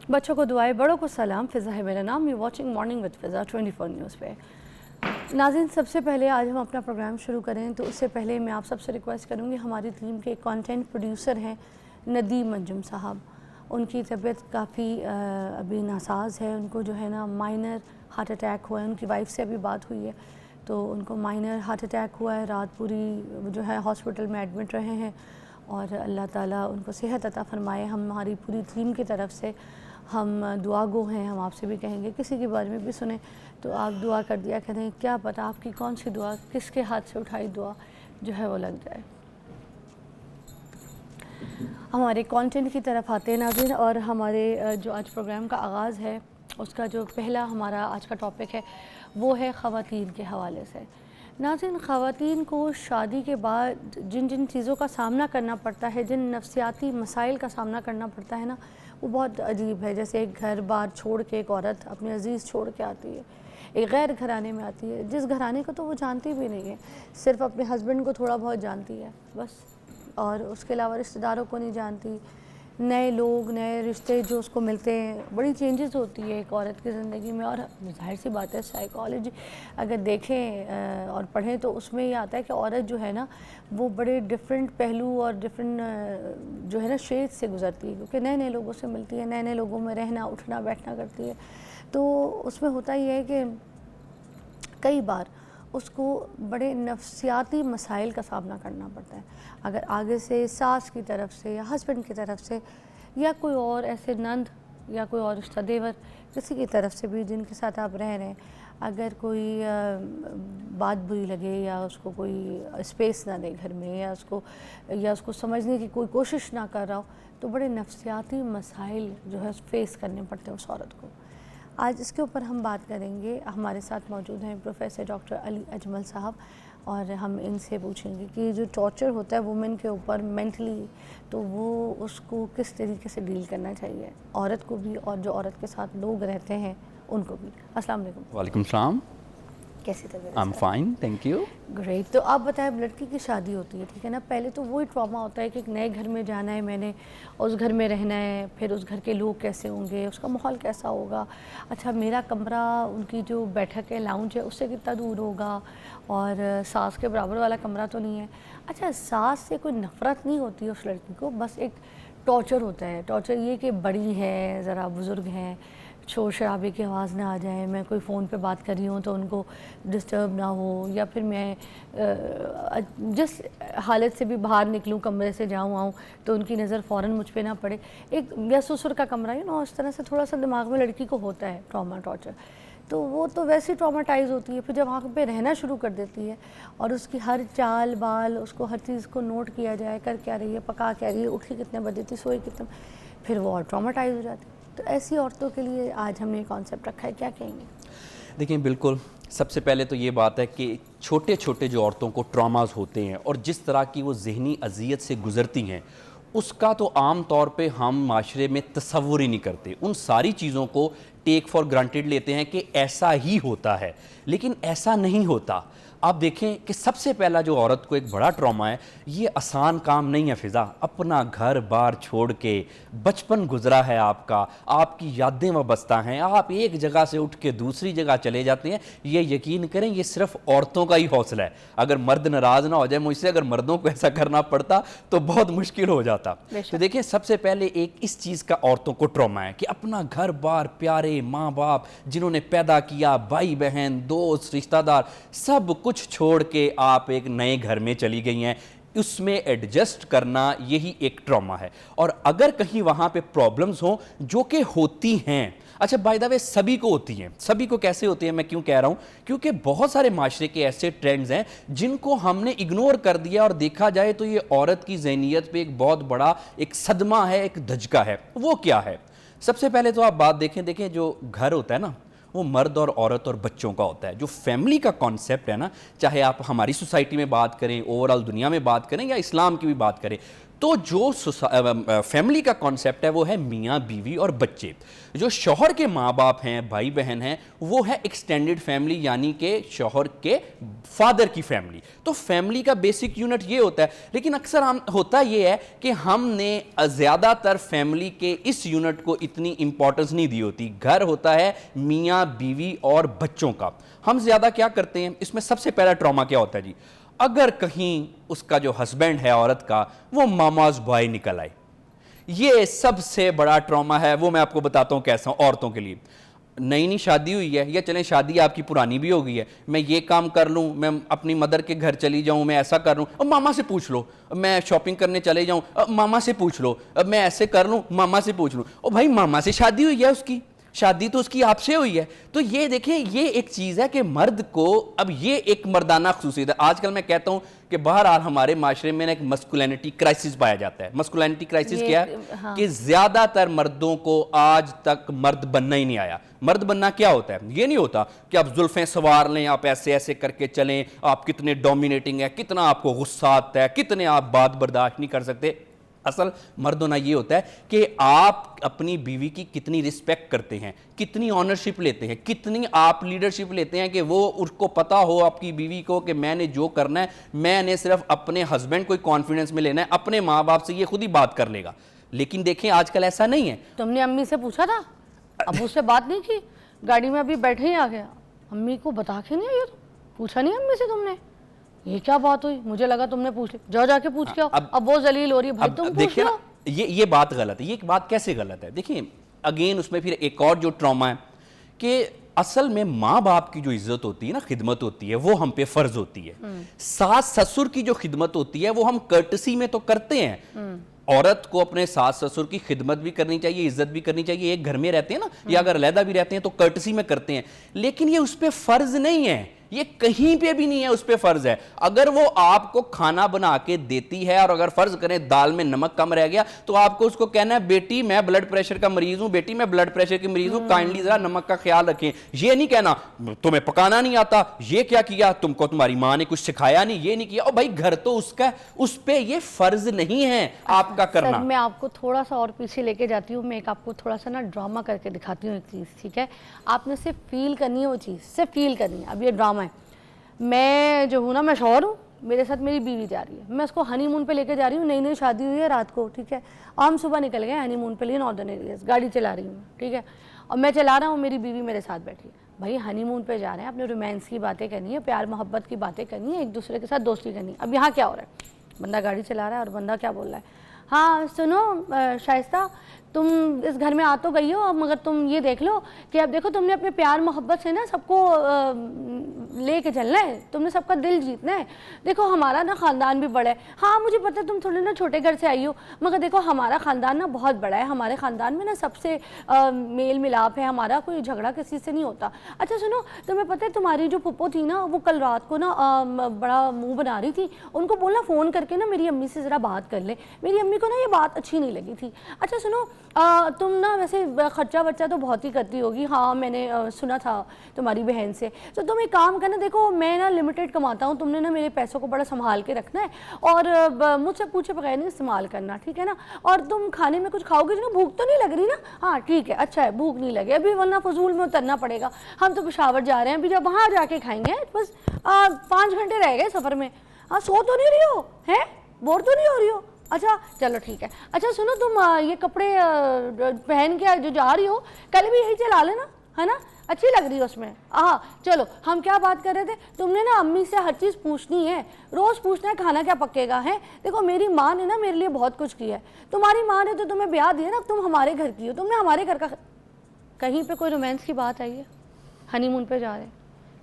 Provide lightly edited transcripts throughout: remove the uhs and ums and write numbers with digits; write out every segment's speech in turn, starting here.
बच्चों को दुआएं, बड़ों को सलाम। फ़िज़ा है मेरा नाम। You watching morning with Fiza 24 news पे। नाज़रीन, सबसे पहले आज हम अपना प्रोग्राम शुरू करें तो उससे पहले मैं आप सबसे रिक्वेस्ट करूँगी, हमारी टीम के कंटेंट प्रोड्यूसर हैं नदीम अंजुम साहब, उनकी तबीयत काफ़ी अभी नासाज है। उनको जो है ना माइनर हार्ट अटैक हुआ है। उनकी वाइफ से अभी बात हुई है तो उनको माइनर हार्ट अटैक हुआ है। रात पूरी जो है हॉस्पिटल में एडमिट रहे हैं और अल्लाह ताला उनको सेहत अता फ़रमाए। हमारी पूरी टीम की तरफ से हम दुआ गो हैं। हम आपसे भी कहेंगे किसी के बारे में भी सुने तो आप दुआ कर दिया करें, क्या पता आपकी कौन सी दुआ, किसके हाथ से उठाई दुआ जो है वो लग जाए। हमारे कंटेंट की तरफ आते हैं नाज़रीन, और हमारे जो आज प्रोग्राम का आगाज़ है उसका जो पहला हमारा आज का टॉपिक है वो है ख़वातीन के हवाले से। नाज़रीन, ख़वातीन को शादी के बाद जिन जिन चीज़ों का सामना करना पड़ता है, जिन नफ्सियाती मसाइल का सामना करना पड़ता है ना, वो बहुत अजीब है। जैसे एक घर बार छोड़ के एक औरत अपने अज़ीज़ छोड़ के आती है, एक गैर घराने में आती है, जिस घराने को तो वो जानती भी नहीं है, सिर्फ अपने हस्बैंड को थोड़ा बहुत जानती है बस, और उसके अलावा रिश्तेदारों को नहीं जानती। नए लोग, नए रिश्ते जो उसको मिलते हैं, बड़ी चेंजेस होती है एक औरत की ज़िंदगी में। और जाहिर सी बात है, साइकोलॉजी अगर देखें और पढ़ें तो उसमें ये आता है कि औरत जो है ना वो बड़े डिफरेंट पहलू और डिफरेंट जो है ना शेड से गुजरती है, क्योंकि नए नए लोगों से मिलती है, नए नए लोगों में रहना उठना बैठना करती है। तो उसमें होता ही है कि कई बार उसको बड़े नफ्सियाती मसाइल का सामना करना पड़ता है। अगर आगे से सास की तरफ से या हस्बैंड की तरफ से या कोई और ऐसे नंद या कोई और रिश्ता देवर किसी की तरफ से भी जिनके साथ आप रह रहे हैं, अगर कोई बात बुरी लगे या उसको कोई स्पेस ना दे घर में, या उसको समझने की कोई कोशिश ना कर रहा हो, तो बड़े नफ्सियाती मसाइल जो है फेस करने पड़ते हैं उस औरत को। आज इसके ऊपर हम बात करेंगे। हमारे साथ मौजूद हैं प्रोफेसर डॉक्टर अली अजमल साहब, और हम इनसे पूछेंगे कि जो टॉर्चर होता है वुमेन के ऊपर मेंटली, तो वो उसको किस तरीके से डील करना चाहिए, औरत को भी और जो औरत के साथ लोग रहते हैं उनको भी। अस्सलाम वालेकुम। वालेकुम सलाम। कैसी तबीयत? I am fine, thank you. Great. तो आप बताएं, लड़की की शादी होती है, ठीक है ना, पहले तो वही ट्रॉमा होता है कि एक नए घर में जाना है मैंने, उस घर में रहना है, फिर उस घर के लोग कैसे होंगे, उसका माहौल कैसा होगा, अच्छा मेरा कमरा उनकी जो बैठक है लाउंज है उससे कितना दूर होगा, और सास के बराबर वाला कमरा तो नहीं है। अच्छा, सास से कोई नफ़रत नहीं होती है उस लड़की को, बस एक टॉर्चर होता है। टॉर्चर ये कि बड़ी है, ज़रा बुज़ुर्ग हैं, शोर शराबे की आवाज़ ना आ जाए, मैं कोई फ़ोन पे बात कर रही हूँ तो उनको डिस्टर्ब ना हो, या फिर मैं जिस हालत से भी बाहर निकलूँ, कमरे से जाऊँ आऊँ, तो उनकी नज़र फ़ौरन मुझ पे ना पड़े। एक या ससुर का कमरा, यू नो, इस तरह से थोड़ा सा दिमाग में लड़की को होता है ट्रॉमा, टॉर्चर। तो वो तो वैसे ही ट्रॉमाटाइज़ होती है, फिर जब वहाँ पे रहना शुरू कर देती है और उसकी हर चाल बाल, उसको हर चीज़ को नोट किया जाए, कर क्या रही है, पका क्या रही है, उठी कितने बजे थी, सोई कितने, फिर वो और ट्रॉमाटाइज़ हो जाती है। तो ऐसी औरतों के लिए आज हमने कॉन्सेप्ट रखा है, क्या कहेंगे? देखिए, बिल्कुल सबसे पहले तो ये बात है कि छोटे छोटे जो औरतों को ट्रॉमास होते हैं और जिस तरह की वो जहनी अजियत से गुजरती हैं, उसका तो आम तौर पे हम माशरे में तसव्वुर ही नहीं करते। उन सारी चीज़ों को टेक फॉर ग्रांटेड लेते हैं कि ऐसा ही होता है, लेकिन ऐसा नहीं होता। आप देखें कि सबसे पहला जो औरत को एक बड़ा ट्रॉमा है, ये आसान काम नहीं है फ़िज़ा। अपना घर बार छोड़ के बचपन गुजरा है आपका, आपकी यादें वाबस्ता हैं, आप एक जगह से उठ के दूसरी जगह चले जाते हैं। ये यकीन करें, ये सिर्फ औरतों का ही हौसला है। अगर मर्द नाराज़ ना हो जाए मुझसे, अगर मर्दों को ऐसा करना पड़ता तो बहुत मुश्किल हो जाता। तो देखिए, सबसे पहले एक इस चीज़ का औरतों को ट्रॉमा है कि अपना घर बार, प्यारे माँ बाप जिन्होंने पैदा किया, भाई बहन, दोस्त, रिश्तेदार, सब कुछ छोड़ के आप एक नए घर में चली गई हैं। उसमें एडजस्ट करना यही एक ट्रॉमा है। और अगर कहीं वहां पे प्रॉब्लम्स हो, जो कि होती हैं, अच्छा बाय द वे सभी को होती हैं। सभी को कैसे होती हैं, मैं क्यों कह रहा हूं, क्योंकि बहुत सारे माशरे के ऐसे ट्रेंड्स हैं जिनको हमने इग्नोर कर दिया, और देखा जाए तो ये औरत की ज़हनियत पे एक बहुत बड़ा एक सदमा है, एक धचका है। वो क्या है? सबसे पहले तो आप बात देखें, जो घर होता है ना, वो मर्द और औरत और बच्चों का होता है। जो फैमिली का कॉन्सेप्ट है ना, चाहे आप हमारी सोसाइटी में बात करें, ओवरऑल दुनिया में बात करें, या इस्लाम की भी बात करें, तो जो फैमिली का कॉन्सेप्ट है वो है मियाँ बीवी और बच्चे। जो शौहर के माँ बाप हैं, भाई बहन हैं, वो है एक्सटेंडेड फैमिली, यानी कि शौहर के फादर की फैमिली। तो फैमिली का बेसिक यूनिट ये होता है। लेकिन अक्सर होता ये है कि हमने ज़्यादातर फैमिली के इस यूनिट को इतनी इंपॉर्टेंस नहीं दी होती। घर होता है मियाँ बीवी और बच्चों का। हम ज़्यादा क्या करते हैं, इसमें सबसे पहला ट्रॉमा क्या होता है जी, अगर कहीं उसका जो हस्बैंड है औरत का, वो मामाज बॉय निकल आए, ये सबसे बड़ा ट्रॉमा है। वो मैं आपको बताता हूँ कैसा, औरतों के लिए। नई नई शादी हुई है, या चलें शादी आपकी पुरानी भी हो गई है, मैं ये काम कर लूँ, मैं अपनी मदर के घर चली जाऊँ, मैं ऐसा कर लूँ, और मामा से पूछ लो, मैं शॉपिंग करने चले जाऊँ, मामा से पूछ लो, अब मैं ऐसे कर लूँ, मामा से पूछ लूँ। ओ भाई, मामा से शादी हुई है, उसकी शादी तो उसकी आपसे हुई है। तो ये देखें, ये एक चीज़ है कि मर्द को, अब ये एक मर्दाना खसूसियत है। आजकल मैं कहता हूँ कि बहरहाल हमारे माशरे में एक मस्कुलिनिटी क्राइसिस पाया जाता है। मस्कुलिनिटी क्राइसिस क्या है? हाँ। कि ज़्यादातर मर्दों को आज तक मर्द बनना ही नहीं आया। मर्द बनना क्या होता है? ये नहीं होता कि आप जुल्फ़ें सवार लें, आप ऐसे ऐसे करके चलें, आप कितने डोमिनेटिंग है, कितना आपको गुस्सा आता है, कितने आप बात बर्दाश्त नहीं कर सकते। असल मर्द होना ये होता है कि आप अपनी बीवी की कितनी रिस्पेक्ट करते हैं, कितनी ऑनरशिप लेते हैं, कितनी आप लीडरशिप लेते हैं, कि वो उसको पता हो आपकी बीवी को कि मैंने जो करना है, मैंने सिर्फ अपने हस्बैंड को कॉन्फिडेंस में लेना है, अपने माँ बाप से ये खुद ही बात कर लेगा। लेकिन देखें आजकल ऐसा नहीं है। तुमने अम्मी से पूछा था? अब उससे बात नहीं की? गाड़ी में अभी बैठे ही आ गया, अम्मी को बता के नहीं आई? तो पूछा नहीं अम्मी से तुमने? ये क्या बात हुई? मुझे लगा तुमने पूछ ली। जाओ जाके पूछ के आओ। अब वो जलील हो रही है, भाई तुम पूछ लो। ये बात गलत है। ये बात कैसे गलत है? देखिए अगेन उसमें फिर एक और जो ट्रॉमा है कि असल में माँ बाप की जो इज्जत होती है ना, खिदमत होती है, वो हम पे फर्ज होती है। सास ससुर की जो खिदमत होती है वो हम कर्टसी में तो करते हैं। औरत को अपने सास ससुर की खिदमत भी करनी चाहिए, इज्जत भी करनी चाहिए। एक घर में रहते हैं ना, या अगर अलहदा भी रहते हैं तो कर्टसी में करते हैं। लेकिन ये उस पर फर्ज नहीं है, ये कहीं पे भी नहीं है उस पे फर्ज है। अगर वो आपको खाना बना के देती है, और अगर फर्ज करें दाल में नमक कम रह गया, तो आपको उसको कहना है, बेटी मैं ब्लड प्रेशर का मरीज हूं, बेटी मैं ब्लड प्रेशर की मरीज हूं, काइंडली जरा नमक का ख्याल रखें। ये नहीं कहना तुम्हें पकाना नहीं आता, ये क्या किया तुमको, तुम्हारी माँ ने कुछ सिखाया नहीं, ये नहीं किया। और भाई घर तो उसका, उस पे ये फर्ज नहीं है आपका करना। मैं आपको थोड़ा सा और पीछे लेके जाती हूँ। मैं एक आपको थोड़ा सा ना ड्रामा करके दिखाती हूँ एक चीज़, ठीक है? आपने सिर्फ फील करनी है, वो चीज़ सिर्फ फील करनी है। अब ये ड्रामा है। मैं जो हूँ ना, मैं शौहर हूँ, मेरे साथ मेरी बीवी जा रही है, मैं उसको हनीमून पे लेके जा रही हूँ। नई नई शादी हुई है रात को, ठीक है? हम सुबह निकल गए हनीमून पे लिए नॉर्दर्न एरियाज, गाड़ी चला रही हूँ, ठीक है? और मैं चला रहा हूँ, मेरी बीवी मेरे साथ बैठी है। भाई हनीमून पे जा रहे हैं, अपने रोमांस की बातें करनी है, प्यार मोहब्बत की बातें करनी है, एक दूसरे के साथ दोस्ती करनी है। अब यहाँ क्या हो रहा है? बंदा गाड़ी चला रहा है और बंदा क्या बोल रहा है, हाँ सुनो शाइस्ता, तुम इस घर में आ तो गई हो, अब मगर तुम ये देख लो कि अब देखो तुमने अपने प्यार मोहब्बत से ना सबको लेके चलना है, तुमने सबका दिल जीतना है। देखो हमारा ना ख़ानदान भी बड़ा है। हाँ मुझे पता है तुम थोड़े ना छोटे घर से आई हो, मगर देखो हमारा ख़ानदान ना बहुत बड़ा है। हमारे ख़ानदान में ना सबसे मेल मिलाप है, हमारा कोई झगड़ा किसी से नहीं होता। अच्छा सुनो, तुम्हें पता है तुम्हारी जो पुप्पो थी ना, वो कल रात को ना बड़ा मुँह बना रही थी। उनको बोला फ़ोन करके ना मेरी अम्मी से ज़रा बात कर ले। मेरी अम्मी को ना ये बात अच्छी नहीं लगी थी। अच्छा सुनो, तुम ना वैसे खर्चा वर्चा तो बहुत ही करती होगी, हाँ मैंने सुना था तुम्हारी बहन से। तो तुम एक काम करना, देखो मैं ना लिमिटेड कमाता हूँ, तुमने ना मेरे पैसों को बड़ा संभाल के रखना है, और मुझसे पूछे बगैर नहीं इस्तेमाल करना, ठीक है ना? और तुम खाने में कुछ खाओगे ना, भूख तो नहीं लग रही ना? हाँ ठीक है, अच्छा है, भूख नहीं लगे अभी, वरना फजूल में उतरना पड़ेगा। हम तो पेशावर जा रहे हैं, अभी जब वहाँ जाके खाएंगे, बस 5 घंटे रह गए सफ़र में। हाँ सो तो नहीं रही हो, हैं बोर तो नहीं हो रही हो? अच्छा चलो ठीक है। अच्छा सुनो, तुम ये कपड़े पहन के जो जा रही हो, कल भी यही चला लेना, है ना? अच्छी लग रही है उसमें। हाँ चलो, हम क्या बात कर रहे थे? तुमने ना अम्मी से हर चीज़ पूछनी है, रोज़ पूछना है खाना क्या पकेगा है। देखो मेरी माँ ने ना मेरे लिए बहुत कुछ किया है, तुम्हारी माँ ने तो तुम्हें ब्याह दिया ना, तुम हमारे घर की हो, तुमने हमारे घर का। कहीं पे कोई रोमांस की बात आई है? हनीमून पे जा रहे हैं,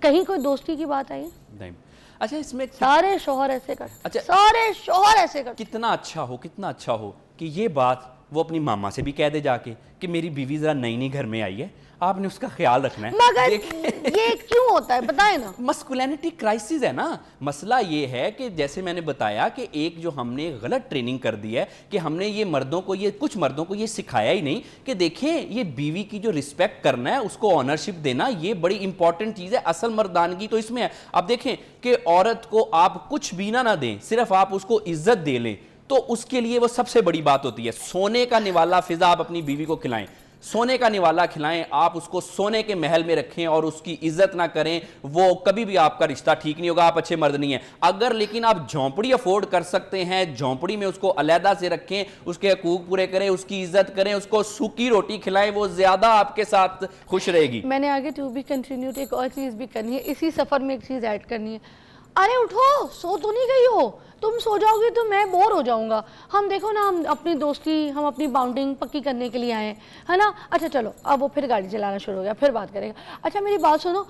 कहीं कोई दोस्ती की बात आई है? नहीं। अच्छा इसमें सारे शौहर ऐसे कर, अच्छा सारे शौहर ऐसे कर। कितना अच्छा हो, कितना अच्छा हो कि ये बात वो अपनी मामा से भी कह दे जाके कि मेरी बीवी जरा नई नई घर में आई है, आपने उसका ख्याल रखना है। मगर ये क्यों होता है बताए ना? मस्कुलिनिटी क्राइसिस है ना। मसला ये है कि जैसे मैंने बताया कि एक जो हमने गलत ट्रेनिंग कर दी है कि हमने ये मर्दों को, ये कुछ मर्दों को ये सिखाया ही नहीं कि देखें ये बीवी की जो रिस्पेक्ट करना है, उसको ऑनरशिप देना, ये बड़ी इंपॉर्टेंट चीज़ है। असल मर्दानगी तो इसमें है। अब देखें कि औरत को आप कुछ भी ना दें, सिर्फ आप उसको इज्जत दे लें, तो उसके लिए वो सबसे बड़ी बात होती है। सोने का निवाला फिजा आप अपनी बीवी को खिलाएं, सोने का निवाला खिलाएं, आप उसको सोने के महल में रखें और उसकी इज्जत ना करें, वो कभी भी आपका रिश्ता ठीक नहीं होगा, आप अच्छे मर्द नहीं हैं। अगर लेकिन आप झोंपड़ी अफोर्ड कर सकते हैं, झोंपड़ी में उसको अलहदा से रखें, उसके हकूक पूरे करें, उसकी इज्जत करें, उसको सूखी रोटी खिलाएं, वो ज्यादा आपके साथ खुश रहेगी। मैंने आगे टू बी कंटिन्यू एक और चीज़ भी करनी है, इसी सफ़र में एक चीज़ ऐड करनी है। अरे उठो, सो तो नहीं गई हो, तुम सो जाओगी तो मैं बोर हो जाऊंगा। हम देखो ना, हम अपनी दोस्ती, हम अपनी बाउंडिंग पक्की करने के लिए आए हैं, है ना। अच्छा चलो, अब वो फिर गाड़ी चलाना शुरू हो गया, फिर बात करेगा। अच्छा मेरी बात सुनो,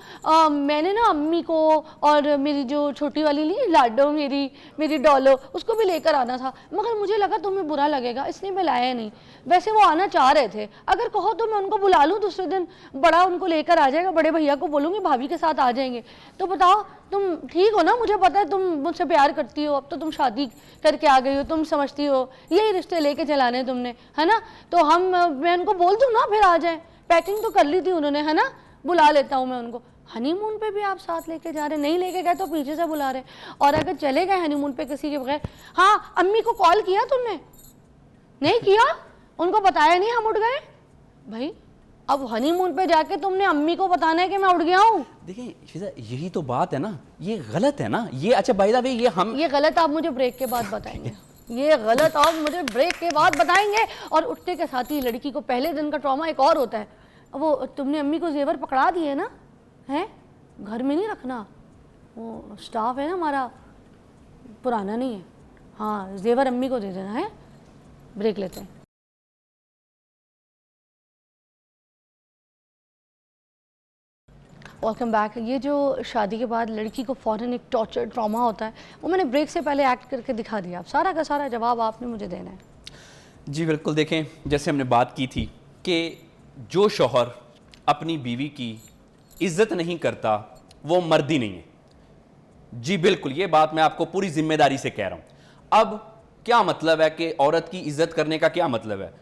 मैंने ना अम्मी को और मेरी जो छोटी वाली नहीं लाडो, मेरी डॉलो, उसको भी लेकर आना था, मगर मुझे लगा तुम्हें बुरा लगेगा, इसलिए मैं लाया नहीं। वैसे वो आना चाह रहे थे, अगर कहो तो मैं उनको बुला लूँ, दूसरे दिन बड़ा उनको लेकर आ जाएगा, बड़े भैया को बोलूँगी भाभी के साथ आ जाएंगे। तो बताओ तुम ठीक हो ना? मुझे पता है तुम मुझसे प्यार करती हो, अब तो तुम शादी करके आ गई हो, तुम समझती हो यही रिश्ते लेके चलाने तुमने, है ना। तो मैं उनको बोल दूँ ना, फिर आ जाए। पैकिंग तो कर ली थी उन्होंने, है ना, बुला लेता हूँ मैं उनको। हनीमून पे भी आप साथ लेके जा रहे, नहीं लेके गए तो पीछे से बुला रहे। और अगर चले गए हनीमून पे किसी के बगैर, हाँ अम्मी को कॉल किया तुमने? नहीं किया, उनको बताया नहीं हम उठ गए? भाई अब हनीमून पे जाके तुमने अम्मी को बताना है कि मैं उठ गया हूँ? देखिए शीजा, यही तो बात है ना, ये गलत है ना ये। अच्छा बाय द वे, ये गलत आप मुझे ब्रेक के बाद बताएंगे। ये गलत आप मुझे ब्रेक के बाद बताएंगे। और उठते के साथ ही लड़की को पहले दिन का ट्रॉमा एक और होता है, वो तुमने अम्मी को जेवर पकड़ा दिए ना, हैं घर में नहीं रखना, वो स्टाफ है ना हमारा, पुराना नहीं है, हाँ जेवर अम्मी को दे देना है। ब्रेक लेते हैं। Welcome back. ये जो शादी के बाद लड़की को फ़ौरन एक टॉर्चर ट्रॉमा होता है, वो मैंने ब्रेक से पहले एक्ट करके दिखा दिया। अब सारा का सारा जवाब आपने मुझे देना है। जी बिल्कुल। देखें, जैसे हमने बात की थी कि जो शौहर अपनी बीवी की इज्जत नहीं करता वो मर्द ही नहीं है। जी बिल्कुल, ये बात मैं आपको पूरी जिम्मेदारी से कह रहा हूं। अब क्या मतलब है कि औरत की इज्जत करने का क्या मतलब है?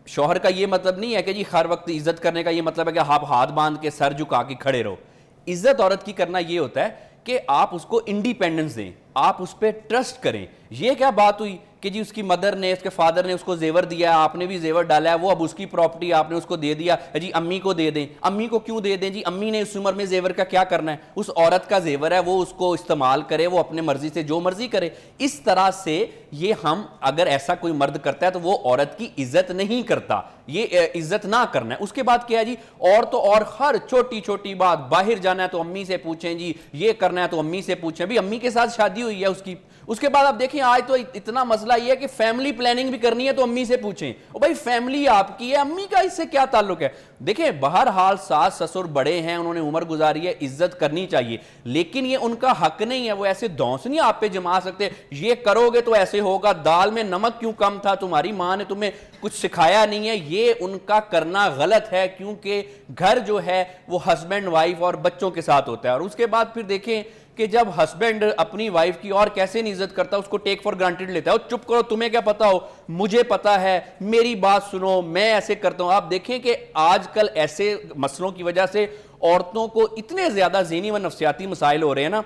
शौहर का ये मतलब नहीं है कि जी हर वक्त इज्जत करने का ये मतलब है कि आप हाथ बांध के सर झुका के खड़े रहो। इज्जत औरत की करना ये होता है कि आप उसको इंडिपेंडेंस दें, आप उस पर ट्रस्ट करें। ये क्या बात हुई कि जी उसकी मदर ने, उसके फादर ने उसको जेवर दिया, आपने भी जेवर डाला है, वो अब उसकी प्रॉपर्टी आपने उसको दे दिया, जी अम्मी को दे दें। अम्मी को क्यों दे दें जी? अम्मी ने इस उम्र में जेवर का क्या करना है? उस औरत का जेवर है, वो उसको इस्तेमाल करे, वो अपने मर्जी से जो मर्जी करे। इस तरह से ये हम, अगर ऐसा कोई मर्द करता है तो वो औरत की इज्जत नहीं करता। ये इज्जत ना करना है। उसके बाद क्या है जी, और तो और हर छोटी छोटी बात, बाहर जाना है तो अम्मी से पूछें जी, ये करना है तो अम्मी से पूछें। भी अम्मी के साथ शादी हुई है उसकी। उसके बाद आप देखें, आज तो इतना मसला ये है कि फैमिली प्लानिंग भी करनी है तो अम्मी से पूछें। ओ भाई फैमिली आपकी है, अम्मी का इससे क्या ताल्लुक है? देखें बहरहाल सास ससुर बड़े हैं, उन्होंने उम्र गुजारी है, इज्जत करनी चाहिए, लेकिन ये उनका हक नहीं है। वो ऐसे दौंस नहीं आप पे जमा सकते, ये करोगे तो ऐसे होगा, दाल में नमक क्यों कम था, तुम्हारी मां ने तुम्हें कुछ सिखाया नहीं है। ये उनका करना गलत है, क्योंकि घर जो है वो हस्बैंड वाइफ और बच्चों के साथ होता है। और उसके बाद फिर देखें कि जब हस्बैंड अपनी वाइफ की और कैसे नहीं इज्जत करता, उसको टेक फॉर ग्रांटेड लेता है। चुप करो, तुम्हें क्या पता हो, मुझे पता है, मेरी बात सुनो, मैं ऐसे करता हूं। आप देखें कि आजकल ऐसे मसलों की वजह से औरतों को इतने ज्यादा ज़हनी व नफ्सियाती मसाइल हो रहे हैं ना।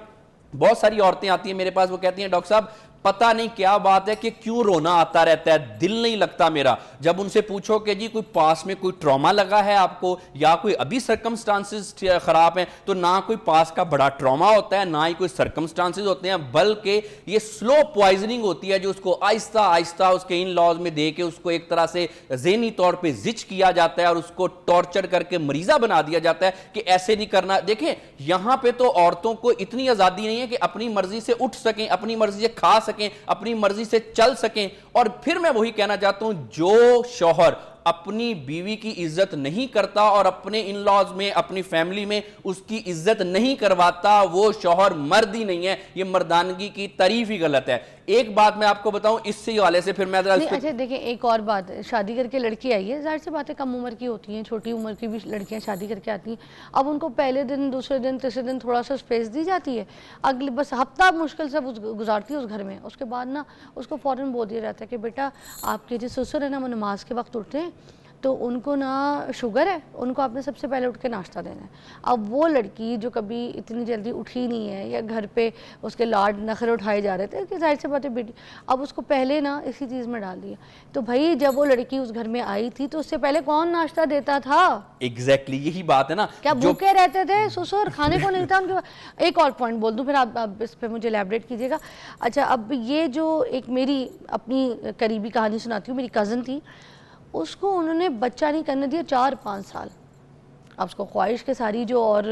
बहुत सारी औरतें आती हैं मेरे पास, वो कहती हैं डॉक्टर साहब पता नहीं क्या बात है कि क्यों रोना आता रहता है, दिल नहीं लगता मेरा। जब उनसे पूछो कि जी कोई पास में कोई ट्रॉमा लगा है आपको, या कोई अभी सर्कमस्टांसिस खराब हैं, तो ना कोई पास का बड़ा ट्रॉमा होता है, ना ही कोई सर्कमस्टांसिस होते हैं, बल्कि ये स्लो पॉइजनिंग होती है, जो उसको आहिस्ता आहिस्ता उसके इन लॉज में दे के उसको एक तरह से ज़हनी तौर पर जिच किया जाता है और उसको टॉर्चर करके मरीजा बना दिया जाता है कि ऐसे नहीं करना। देखें यहां पर तो औरतों को इतनी आज़ादी नहीं है कि अपनी मर्जी से उठ सकें, अपनी मर्जी से खा सकें, अपनी मर्जी से चल सकें। और फिर मैं वही कहना चाहता हूं, जो शौहर अपनी बीवी की इज्जत नहीं करता और अपने इन लॉज में, अपनी फैमिली में उसकी इज्जत नहीं करवाता, वो शौहर मर्द ही नहीं है। ये मर्दानगी की तारीफ ही गलत है। एक बात मैं आपको बताऊं इसी वाले से, फिर मैं अच्छा देखिए एक और बात, शादी करके लड़की आई है, जाहिर सी बात है कम उम्र की होती हैं, छोटी उम्र की भी लड़कियां शादी करके आती हैं। अब उनको पहले दिन, दूसरे दिन, तीसरे दिन थोड़ा सा स्पेस दी जाती है, अगले बस हफ्ता मुश्किल से गुजारती है उस घर में। उसके बाद ना उसको फ़ौरन बोल दिया जाता है कि बेटा आपके जो ससुर है ना वो नमाज के वक्त उठते हैं, तो उनको ना शुगर है, उनको आपने सबसे पहले उठ के नाश्ता देना है। अब वो लड़की जो कभी इतनी जल्दी उठी नहीं है या घर पे उसके लाड नखरे उठाए जा रहे थे कि जाहिर सी बात है बेटी, अब उसको पहले ना इसी चीज़ में डाल दिया। तो भाई जब वो लड़की उस घर में आई थी तो उससे पहले कौन नाश्ता देता था? एग्जैक्टली यही बात है ना, क्या भूखे रहते थे? ससुर खाने को नहीं था उनके पास। एक और पॉइंट बोल दूं फिर आप इस पे मुझे एलैबोरेट कीजिएगा। अच्छा, अब ये जो एक मेरी अपनी करीबी कहानी सुनाती हूँ। मेरी कज़न थी, उसको उन्होंने बच्चा नहीं करने दिया 4-5 साल। अब उसको ख्वाहिश के सारी जो और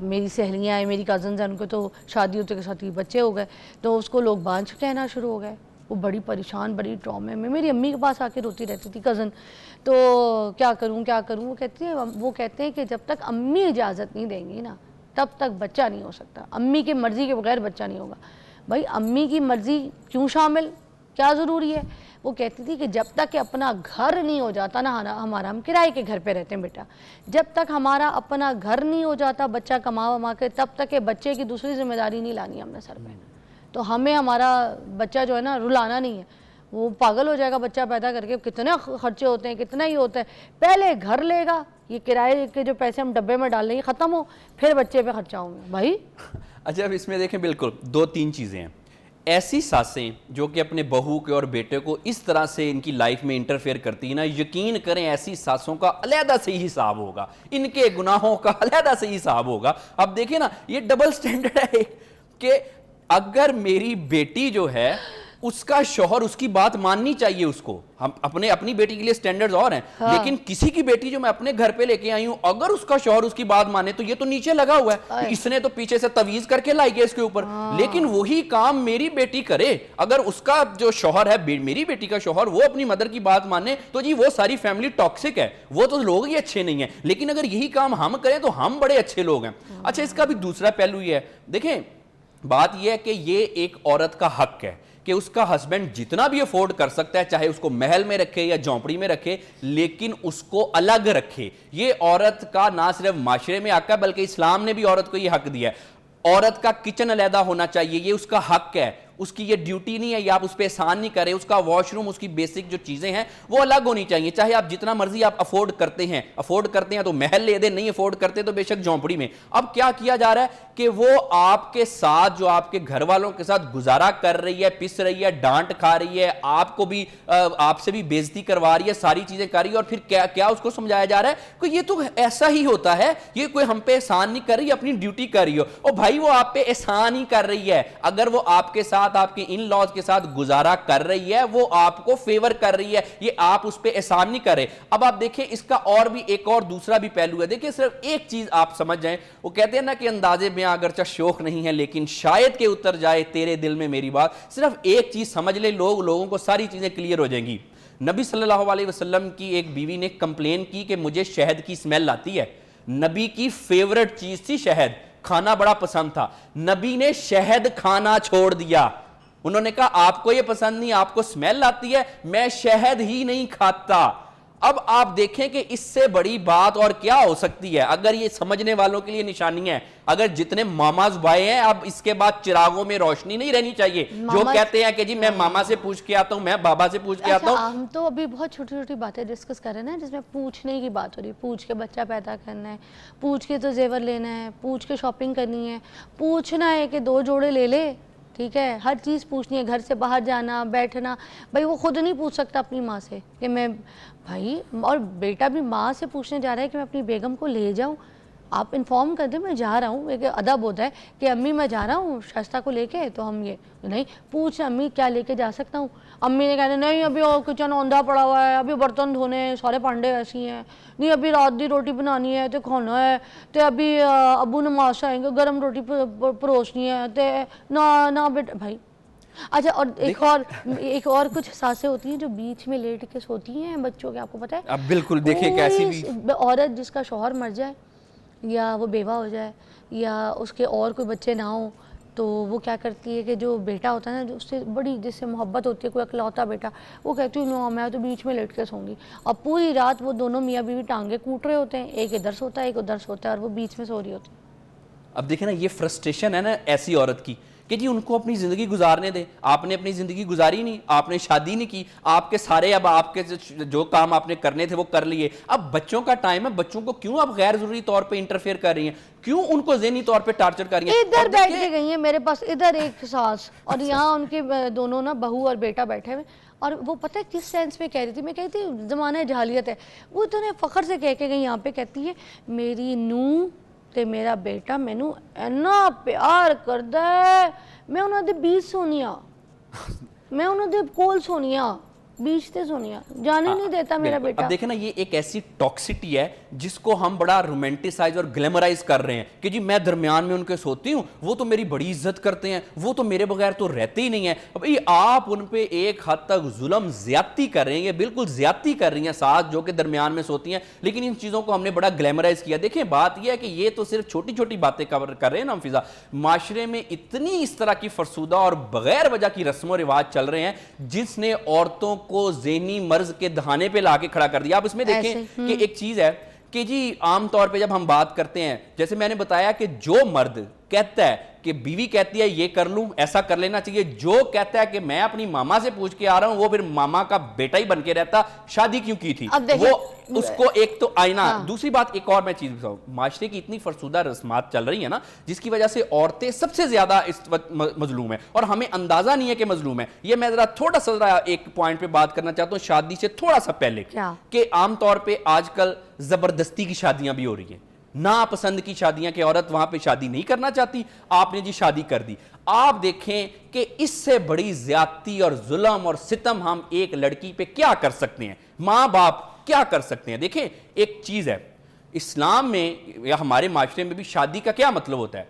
मेरी सहेलियाँ हैं, मेरी कज़न्स हैं, उनको तो शादी होते के साथ ही बच्चे हो गए, तो उसको लोग बांझ कहना शुरू हो गए। वो बड़ी परेशान, बड़ी ट्रॉमे में मेरी अम्मी के पास आके रोती रहती थी कज़न। तो क्या करूँ क्या करूँ? वो कहते हैं कि जब तक अम्मी इजाज़त नहीं देंगी ना तब तक बच्चा नहीं हो सकता। अम्मी की मर्ज़ी के बगैर बच्चा नहीं होगा। भाई अम्मी की मर्ज़ी क्यों शामिल, क्या ज़रूरी है? वो कहती थी कि जब तक कि अपना घर नहीं हो जाता ना हमारा, हम किराए के घर पे रहते हैं बेटा, जब तक हमारा अपना घर नहीं हो जाता बच्चा कमा वमा के, तब तक के बच्चे की दूसरी जिम्मेदारी नहीं लानी हमने सर पे। तो हमें हमारा बच्चा जो है ना रुलाना नहीं है। वो पागल हो जाएगा बच्चा पैदा करके, कितने खर्चे होते हैं, कितना ही होता है। पहले घर लेगा, ये किराए के जो पैसे हम डब्बे में डाल लेंगे ख़त्म हो, फिर बच्चे पे खर्चा होंगे भाई। अच्छा, अब इसमें देखें बिल्कुल 2-3 चीज़ें हैं। ऐसी सासें जो कि अपने बहू के और बेटे को इस तरह से इनकी लाइफ में इंटरफेयर करती है ना, यकीन करें ऐसी सासों का अलहदा से ही हिसाब होगा, इनके गुनाहों का अलहदा से ही हिसाब होगा। अब देखिए ना, ये डबल स्टैंडर्ड है कि अगर मेरी बेटी जो है उसका शौहर उसकी बात माननी चाहिए उसको, हम अपनी बेटी के लिए स्टैंडर्ड्स और हैं। हाँ। लेकिन किसी की बेटी जो मैं अपने घर पे लेके आई हूं, अगर उसका शौहर उसकी बात माने तो ये तो नीचे लगा हुआ है, इसने तो पीछे से तवीज करके लाई है इसके ऊपर। हाँ। लेकिन वही काम मेरी बेटी करे, अगर उसका जो शौहर है, मेरी बेटी का शौहर, वो अपनी मदर की बात माने, तो जी वो सारी फैमिली टॉक्सिक है, वो तो लोग ही अच्छे नहीं है। लेकिन अगर यही काम हम करें तो हम बड़े अच्छे लोग हैं। अच्छा, इसका भी दूसरा पहलू ये है, देखें बात यह है कि ये एक औरत का हक है कि उसका हस्बैंड जितना भी अफोर्ड कर सकता है, चाहे उसको महल में रखे या झोंपड़ी में रखे, लेकिन उसको अलग रखे। ये औरत का ना सिर्फ माशरे में हक है, बल्कि इस्लाम ने भी औरत को ये हक दिया है। औरत का किचन अलहदा होना चाहिए, ये उसका हक है, उसकी ये ड्यूटी नहीं है, या आप उस पर एहसान नहीं करें। उसका वॉशरूम, उसकी बेसिक जो चीज़ें हैं वो अलग होनी चाहिए। चाहे आप जितना मर्जी आप अफोर्ड करते हैं तो महल ले दें, नहीं अफोर्ड करते तो बेशक झोंपड़ी में। अब क्या किया जा रहा है कि वो आपके साथ, जो आपके घर वालों के साथ गुजारा कर रही है, पिस रही है, डांट खा रही है, आपको भी आपसे भी बेइज्जती करवा रही है, सारी चीजें कर रही है, और फिर क्या क्या उसको समझाया जा रहा है कि ये तो ऐसा ही होता है, ये कोई हम पे एहसान नहीं कर रही, अपनी ड्यूटी कर रही हो। और भाई वो आप पे एहसान ही कर रही है। अगर वो आपके साथ, आपके इन लॉज के साथ गुजारा कर रही है, वो आपको फेवर कर रही है, ये आप उस पे एहसान नहीं कर रहे। अब आप देखिए, इसका और भी एक और दूसरा भी पहलू है। देखिए, सिर्फ एक चीज आप समझ जाएं, वो कहते हैं ना कि अंदाजे में अगरचा शौक नहीं है, लेकिन शायद के उतर जाए तेरे दिल में मेरी बात। सिर्फ एक चीज समझ ले, लोगों को सारी चीजें क्लियर हो जाएंगी। नबी सल्लल्लाहु अलैहि वसल्लम की एक बीवी ने कंप्लेन की कि मुझे शहद की स्मेल आती है। नबी की फेवरेट चीज थी शहद, खाना बड़ा पसंद था। नबी ने शहद खाना छोड़ दिया। उन्होंने कहा आपको ये पसंद नहीं, आपको स्मेल आती है, मैं शहद ही नहीं खाता। अब आप देखें कि इससे बड़ी बात और क्या हो सकती है। अगर ये समझने वालों के लिए निशानी है, अगर जितने मामाज भाई हैं, अब इसके बाद चिरागों में रोशनी नहीं रहनी चाहिए। जो कहते हैं कि जी मैं मामा से पूछ के आता हूं, मैं बाबा से पूछ के आता हूं। हम तो अभी बहुत छोटी छोटी बातें डिस्कस कर रहे हैं ना, जिसमें पूछने की बात हो रही है। पूछ के बच्चा पैदा करना है, पूछ के तो जेवर लेना है, पूछ के शॉपिंग करनी है, पूछना है कि 2 जोड़े ले ले, ठीक है, हर चीज़ पूछनी है। घर से बाहर जाना, बैठना, भाई वो खुद नहीं पूछ सकता अपनी माँ से कि मैं, भाई, और बेटा भी माँ से पूछने जा रहा है कि मैं अपनी बेगम को ले जाऊँ। आप इन्फॉर्म कर दें मैं जा रहा हूँ, एक अदब होता है कि अम्मी मैं जा रहा हूँ शाइस्ता को लेके, तो हम ये नहीं पूछ अम्मी क्या लेके जा सकता हूँ। अम्मी ने कहना नहीं अभी और किचन औंधा पड़ा हुआ है, अभी बर्तन धोने हैं, सारे भांडे ऐसी हैं, नहीं अभी रात की रोटी बनानी है तो खाना है, तो अभी अबू नमाज से आएंगे गर्म रोटी परोसनी है, तो ना ना बेटा भाई। अच्छा, और एक और कुछ सासें होती हैं जो बीच में लेट के सोती हैं बच्चों के, आपको पता है? अब बिल्कुल देखिए, कैसी भी औरत जिसका शौहर मर जाए या वो बेवा हो जाए या उसके और कोई बच्चे ना हो, तो वो क्या करती है कि जो बेटा होता है ना, जो उससे बड़ी जिससे मोहब्बत होती है, कोई अकलौता बेटा, वो कहती है नो मैं तो बीच में लेट के सोऊंगी। और पूरी रात वो दोनों मियाँ बीवी टांगे कूट रहे होते हैं, एक इधर सोता है एक उधर सोता है, और वो बीच में सो रही होती है। अब देखिए ना, ये फ्रस्ट्रेशन है ना ऐसी औरत की कि जी उनको अपनी ज़िंदगी गुजारने दें। आपने अपनी ज़िंदगी गुजारी नहीं, आपने शादी नहीं की, आपके सारे अब आपके जो काम आपने करने थे वो कर लिए। अब बच्चों का टाइम है, बच्चों को क्यों आप गैर ज़रूरी तौर पे इंटरफेयर कर रही हैं, क्यों उनको ज़हनी तौर पे टार्चर कर रही हैं? इधर बैठ के गई है मेरे पास, इधर एक सास और यहाँ उनके दोनों ना बहू और बेटा बैठे हुए, और वो पता है किस सेंस में कह रही थी, मैं कह रही थी ज़माना जहालियत है, वो इतने फ़ख्र से कह के गई यहाँ पे, कहती है मेरी नूह ते मेरा बेटा मैनू इन्ना प्यार करदा है, मैं उन्होंने दे बीच सोनिया, मैं उन्होंने दे कोल सोनिया, बीच ते सोनिया, जाने नहीं देता मेरा बेटा। अब देखें ना, ये एक ऐसी टॉक्सिटी है जिसको हम बड़ा रोमांटिसाइज और ग्लैमराइज कर रहे हैं कि जी मैं दरमियान में उनके सोती हूँ, वो तो मेरी बड़ी इज्जत करते हैं, वो तो मेरे बगैर तो रहते ही नहीं है। अब ये आप उन पे एक हद तक जुल्म ज्यादती कर रहे हैं, ये बिल्कुल ज्यादती कर रही हैं सास जो कि दरमियान में सोती हैं, लेकिन इन चीज़ों को हमने बड़ा ग्लैमराइज किया। देखिए बात यह है कि ये तो सिर्फ छोटी छोटी बातें कवर कर रहे हैं ना हम फिजा, माशरे में इतनी इस तरह की फरसूदा और बगैर वजह की रस्मों रिवाज चल रहे हैं जिसने औरतों को ज़हनी मर्ज के दहाने पे लाके खड़ा कर दिया। आप इसमें देखें कि एक चीज है कि जी आमतौर पे जब हम बात करते हैं, जैसे मैंने बताया कि जो मर्द कहता है कि बीवी कहती है ये कर लूं, ऐसा कर लेना चाहिए, जो कहता है कि मैं अपनी मामा से पूछ के आ रहा हूं, वो फिर मामा का बेटा ही बन के रहता, शादी क्यों की थी, वो उसको एक तो आईना। हाँ। दूसरी बात एक और मैं चीज बताऊं, माशरे की इतनी फरसूदा रस्मात चल रही है ना जिसकी वजह से औरतें सबसे ज्यादा इस वक्त मजलूम है और हमें अंदाजा नहीं है कि मजलूम है। ये मैं जरा थोड़ा सा एक पॉइंट पे बात करना चाहता हूं शादी से थोड़ा सा पहले कि आमतौर पर आजकल जबरदस्ती की शादियां भी हो रही है, नापसंद की शादियां कि औरत वहां पे शादी नहीं करना चाहती, आपने जी शादी कर दी। आप देखें कि इससे बड़ी ज्यादती और जुल्म और सितम हम एक लड़की पे क्या कर सकते हैं, मां बाप क्या कर सकते हैं। देखें एक चीज है, इस्लाम में या हमारे माशरे में भी शादी का क्या मतलब होता है,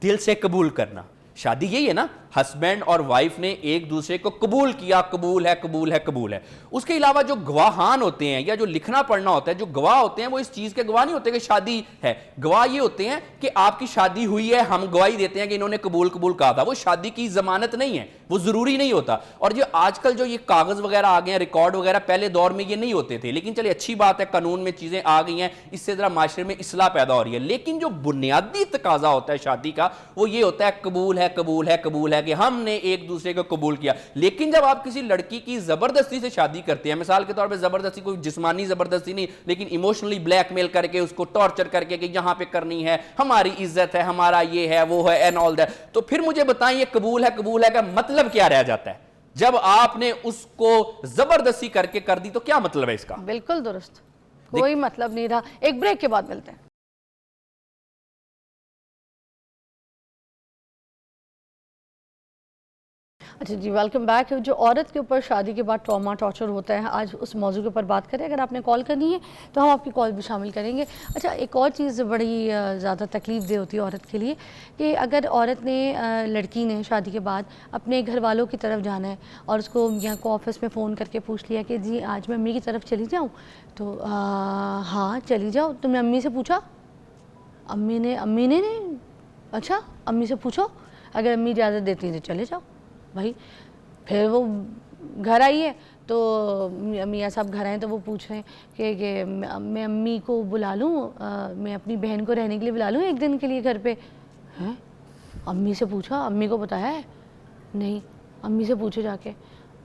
दिल से कबूल करना। शादी यही है ना, हस्बैंड और वाइफ ने एक दूसरे को कबूल किया, कबूल है कबूल है कबूल है। उसके अलावा जो गवाहान होते हैं या जो लिखना पढ़ना होता है, जो गवाह होते हैं वो इस चीज के गवाह नहीं होते कि शादी है, गवाह ये होते हैं कि आपकी शादी हुई है, हम गवाही देते हैं कि इन्होंने कबूल कबूल कहा था। वो शादी की जमानत नहीं है, वो जरूरी नहीं होता। और जो आजकल जो ये कागज वगैरह आ गए हैं, रिकॉर्ड वगैरह, पहले दौर में ये नहीं होते थे, लेकिन चलिए अच्छी बात है कानून में चीजें आ गई हैं, इससे जरा माशरे में इस्लाह पैदा हो रही है। लेकिन जो बुनियादी तकाजा होता है शादी का वो ये होता है कबूल है कबूल है कबूल है, कि हमने एक दूसरे को कबूल किया। लेकिन जब आप किसी लड़की की जबरदस्ती से शादी करते हैं, मिसाल के तौर पे जबरदस्ती, कोई जिस्मानी जबरदस्ती नहीं लेकिन इमोशनली ब्लैकमेल करके, उसको टॉर्चर करके कि यहां पे करनी है, हमारी इज्जत है, हमारा ये है वो है एंड ऑल दैट, तो फिर मुझे बताएं ये कबूल है का मतलब क्या रह जाता है? जब आपने उसको जबरदस्ती करके कर दी तो क्या मतलब है इसका? बिल्कुल दुरुस्त, कोई मतलब नहीं था। एक ब्रेक के बाद मिलते हैं। अच्छा जी, वेलकम बैक। जो औरत के ऊपर शादी के बाद ट्रॉमा टॉर्चर होता है, आज उस मौजू के ऊपर बात करें। अगर आपने कॉल करनी है तो हम आपकी कॉल भी शामिल करेंगे। अच्छा, एक और चीज़ बड़ी ज़्यादा तकलीफ दे होती है औरत के लिए कि अगर औरत ने लड़की ने शादी के बाद अपने घर वालों की तरफ जाना है और उसको यहाँ को ऑफिस में फ़ोन करके पूछ लिया कि जी आज मैं अम्मी की तरफ चली जाऊँ, तो हाँ चली जाओ। तुमने अम्मी से पूछा? अम्मी ने नहीं। अच्छा, अम्मी से पूछो, अगर अम्मी इजाज़त देती है तो चले जाओ भाई। फिर वो घर आई है तो मियाँ साहब घर आए तो वो पूछ रहे हैं कि मैं अम्मी को बुला लूँ, मैं अपनी बहन को रहने के लिए बुला लूँ एक दिन के लिए घर पे। हैं? अम्मी से पूछा? अम्मी को बताया है? नहीं। अम्मी से पूछे जाके,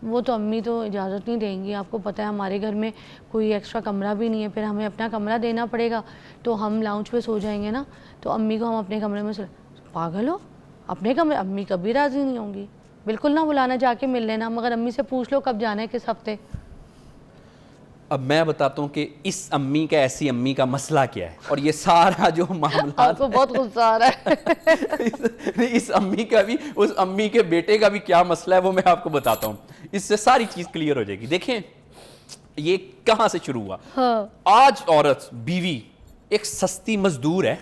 वो तो अम्मी तो इजाज़त नहीं देंगी। आपको पता है हमारे घर में कोई एक्स्ट्रा कमरा भी नहीं है, फिर हमें अपना कमरा देना पड़ेगा, तो हम लाउंज पे सो जाएंगे ना, तो अम्मी को हम अपने कमरे में पागल हो, अपने कमरे? अम्मी कभी राज़ी नहीं होंगी। बिल्कुल ना बुलाना, जाके मिल लेना, मगर अम्मी से पूछ लो कब जाना है, किस हफ्ते। अब मैं बताता हूँ कि इस अम्मी का, ऐसी अम्मी का मसला क्या है और ये सारा जो मामला आपको बहुत गुस्सा आ रहा है। इस अम्मी का भी, उस अम्मी के बेटे का भी क्या मसला है वो मैं आपको बताता हूँ, इससे सारी चीज क्लियर हो जाएगी। देखें ये कहाँ से शुरू हुआ। हाँ। आज औरत, बीवी एक सस्ती मजदूर है।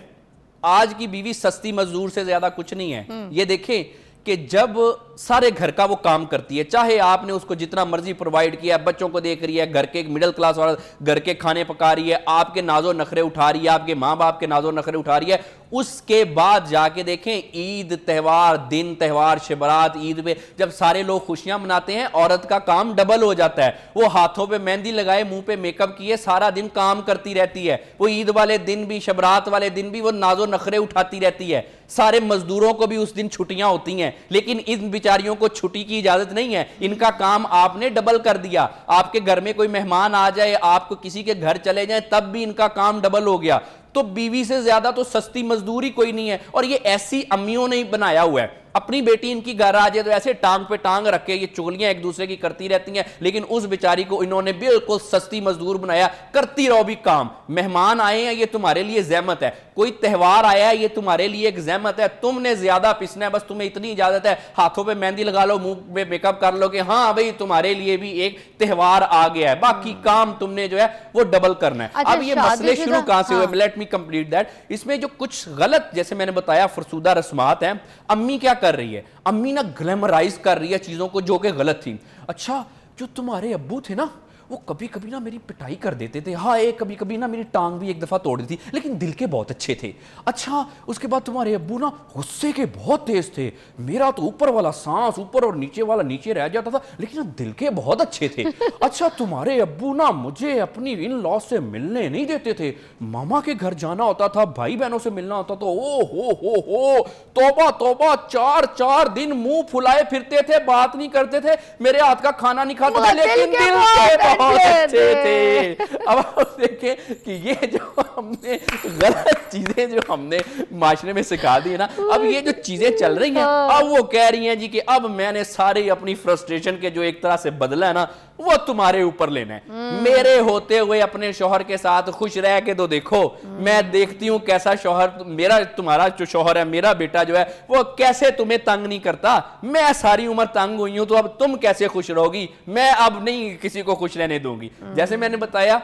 आज की बीवी सस्ती मजदूर से ज्यादा कुछ नहीं है। ये देखें कि जब सारे घर का वो काम करती है, चाहे आपने उसको जितना मर्जी प्रोवाइड किया, बच्चों को देख रही है, घर के मिडिल क्लास वाला घर के खाने पका रही है, आपके नाजो नखरे उठा रही है, आपके माँ बाप के नाजो नखरे उठा रही है। उसके बाद जाके देखें ईद त्यौहार, दिन त्यौहार, शबरात, ईद पे जब सारे लोग खुशियां मनाते हैं, औरत का काम डबल हो जाता है। वो हाथों पे मेहंदी लगाए, मुंह पे मेकअप किए, सारा दिन काम करती रहती है। वो ईद वाले दिन भी, शबरात वाले दिन भी वो नाजो नखरे उठाती रहती है। सारे मजदूरों को भी उस दिन छुट्टियां होती हैं, लेकिन इन बिचारियों को छुट्टी की इजाजत नहीं है। इनका काम आपने डबल कर दिया। आपके घर में कोई मेहमान आ जाए, आपको किसी के घर चले जाए, तब भी इनका काम डबल हो गया। तो बीवी से ज्यादा तो सस्ती मजदूरी कोई नहीं है। और ये ऐसी अम्मियों ने बनाया हुआ है। अपनी बेटी इनकी घर आ जाए तो ऐसे टांग पे टांग रख के ये चुगलियां एक दूसरे की करती रहती हैं, लेकिन उस बेचारी को इन्होंने बिल्कुल सस्ती मजदूर बनाया। करती रहो भी काम। मेहमान आए हैं, ये तुम्हारे लिए जहमत है। कोई त्यौहार आया है, ये तुम्हारे लिए एक जहमत है। तुमने ज्यादा पिसना है, बस तुम्हें इतनी इजाजत है, हाथों पे मेहंदी लगा लो, मुंह पे मेकअप कर लो कि हाँ भाई तुम्हारे लिए भी एक त्यौहार आ गया है। बाकी काम तुमने जो है वो डबल करना है। अच्छा, अब ये मसले शुरू कहां से हुए? Let me complete that. इसमें जो कुछ गलत, जैसे मैंने बताया, फरसूदा रस्मात हैं। अम्मी क्या कर रही है? अम्मी ना ग्लैमराइज कर रही है चीजों को जो कि गलत थी। अच्छा, जो तुम्हारे अब्बू थे ना, वो कभी कभी ना मेरी पिटाई कर देते थे। हाँ, एक कभी कभी ना मेरी टांग भी एक दफा तोड़ दी थी, लेकिन दिल के बहुत अच्छे थे। अच्छा, उसके बाद तुम्हारे अब्बू ना गुस्से के बहुत तेज थे। मेरा तो ऊपर वाला सांस ऊपर और नीचे वाला नीचे रह जाता था, लेकिन ना दिल के बहुत अच्छे थे। अच्छा, तुम्हारे अब्बू ना मुझे अपनी इन लॉ से मिलने नहीं देते थे। मामा के घर जाना होता था, भाई बहनों से मिलना होता तो ओ हो तौबा तौबा, 4 दिन मुंह फुलाए फिरते थे, बात नहीं करते थे, मेरे हाथ का खाना नहीं खाते थे, लेकिन दिल के बहुत अच्छे थे। अब आप देखें कि ये जो हमने गलत चीजें जो हमने माशरे में सिखा दी है ना, अब ये जो चीजें चल रही हैं, अब वो कह रही हैं जी कि अब मैंने सारी अपनी फ्रस्ट्रेशन के जो एक तरह से बदला है ना, वो तुम्हारे ऊपर लेना है। मेरे होते हुए अपने शौहर के साथ खुश रह के तो देखो। मैं देखती हूं कैसा शौहर, मेरा तुम्हारा जो शौहर है, मेरा बेटा जो है, वो कैसे तुम्हें तंग नहीं करता। मैं सारी उम्र तंग हुई हूं, तो अब तुम कैसे खुश रहोगी? मैं अब नहीं किसी को खुश रहने दूंगी। जैसे मैंने बताया,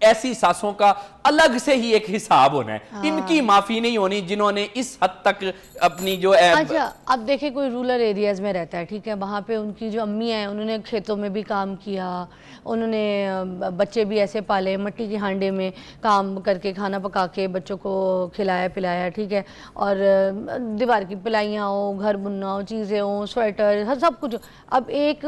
ऐसी सासों का अलग से ही एक हिसाब होना है। इनकी माफी नहीं होनी जिन्होंने इस हद तक अपनी जो है। अच्छा, अब देखिए कोई रूरल एरियाज में रहता है, ठीक है, वहाँ पे उनकी जो अम्मी हैं, उन्होंने खेतों में भी काम किया, उन्होंने बच्चे भी ऐसे पाले, मिट्टी की हांडे में काम करके, खाना पका के बच्चों को खिलाया पिलाया, ठीक है, और दीवार की पिलाइयाँ हो, घर बुनना हो, चीज़ें हो, स्वेटर, हर सब कुछ। अब एक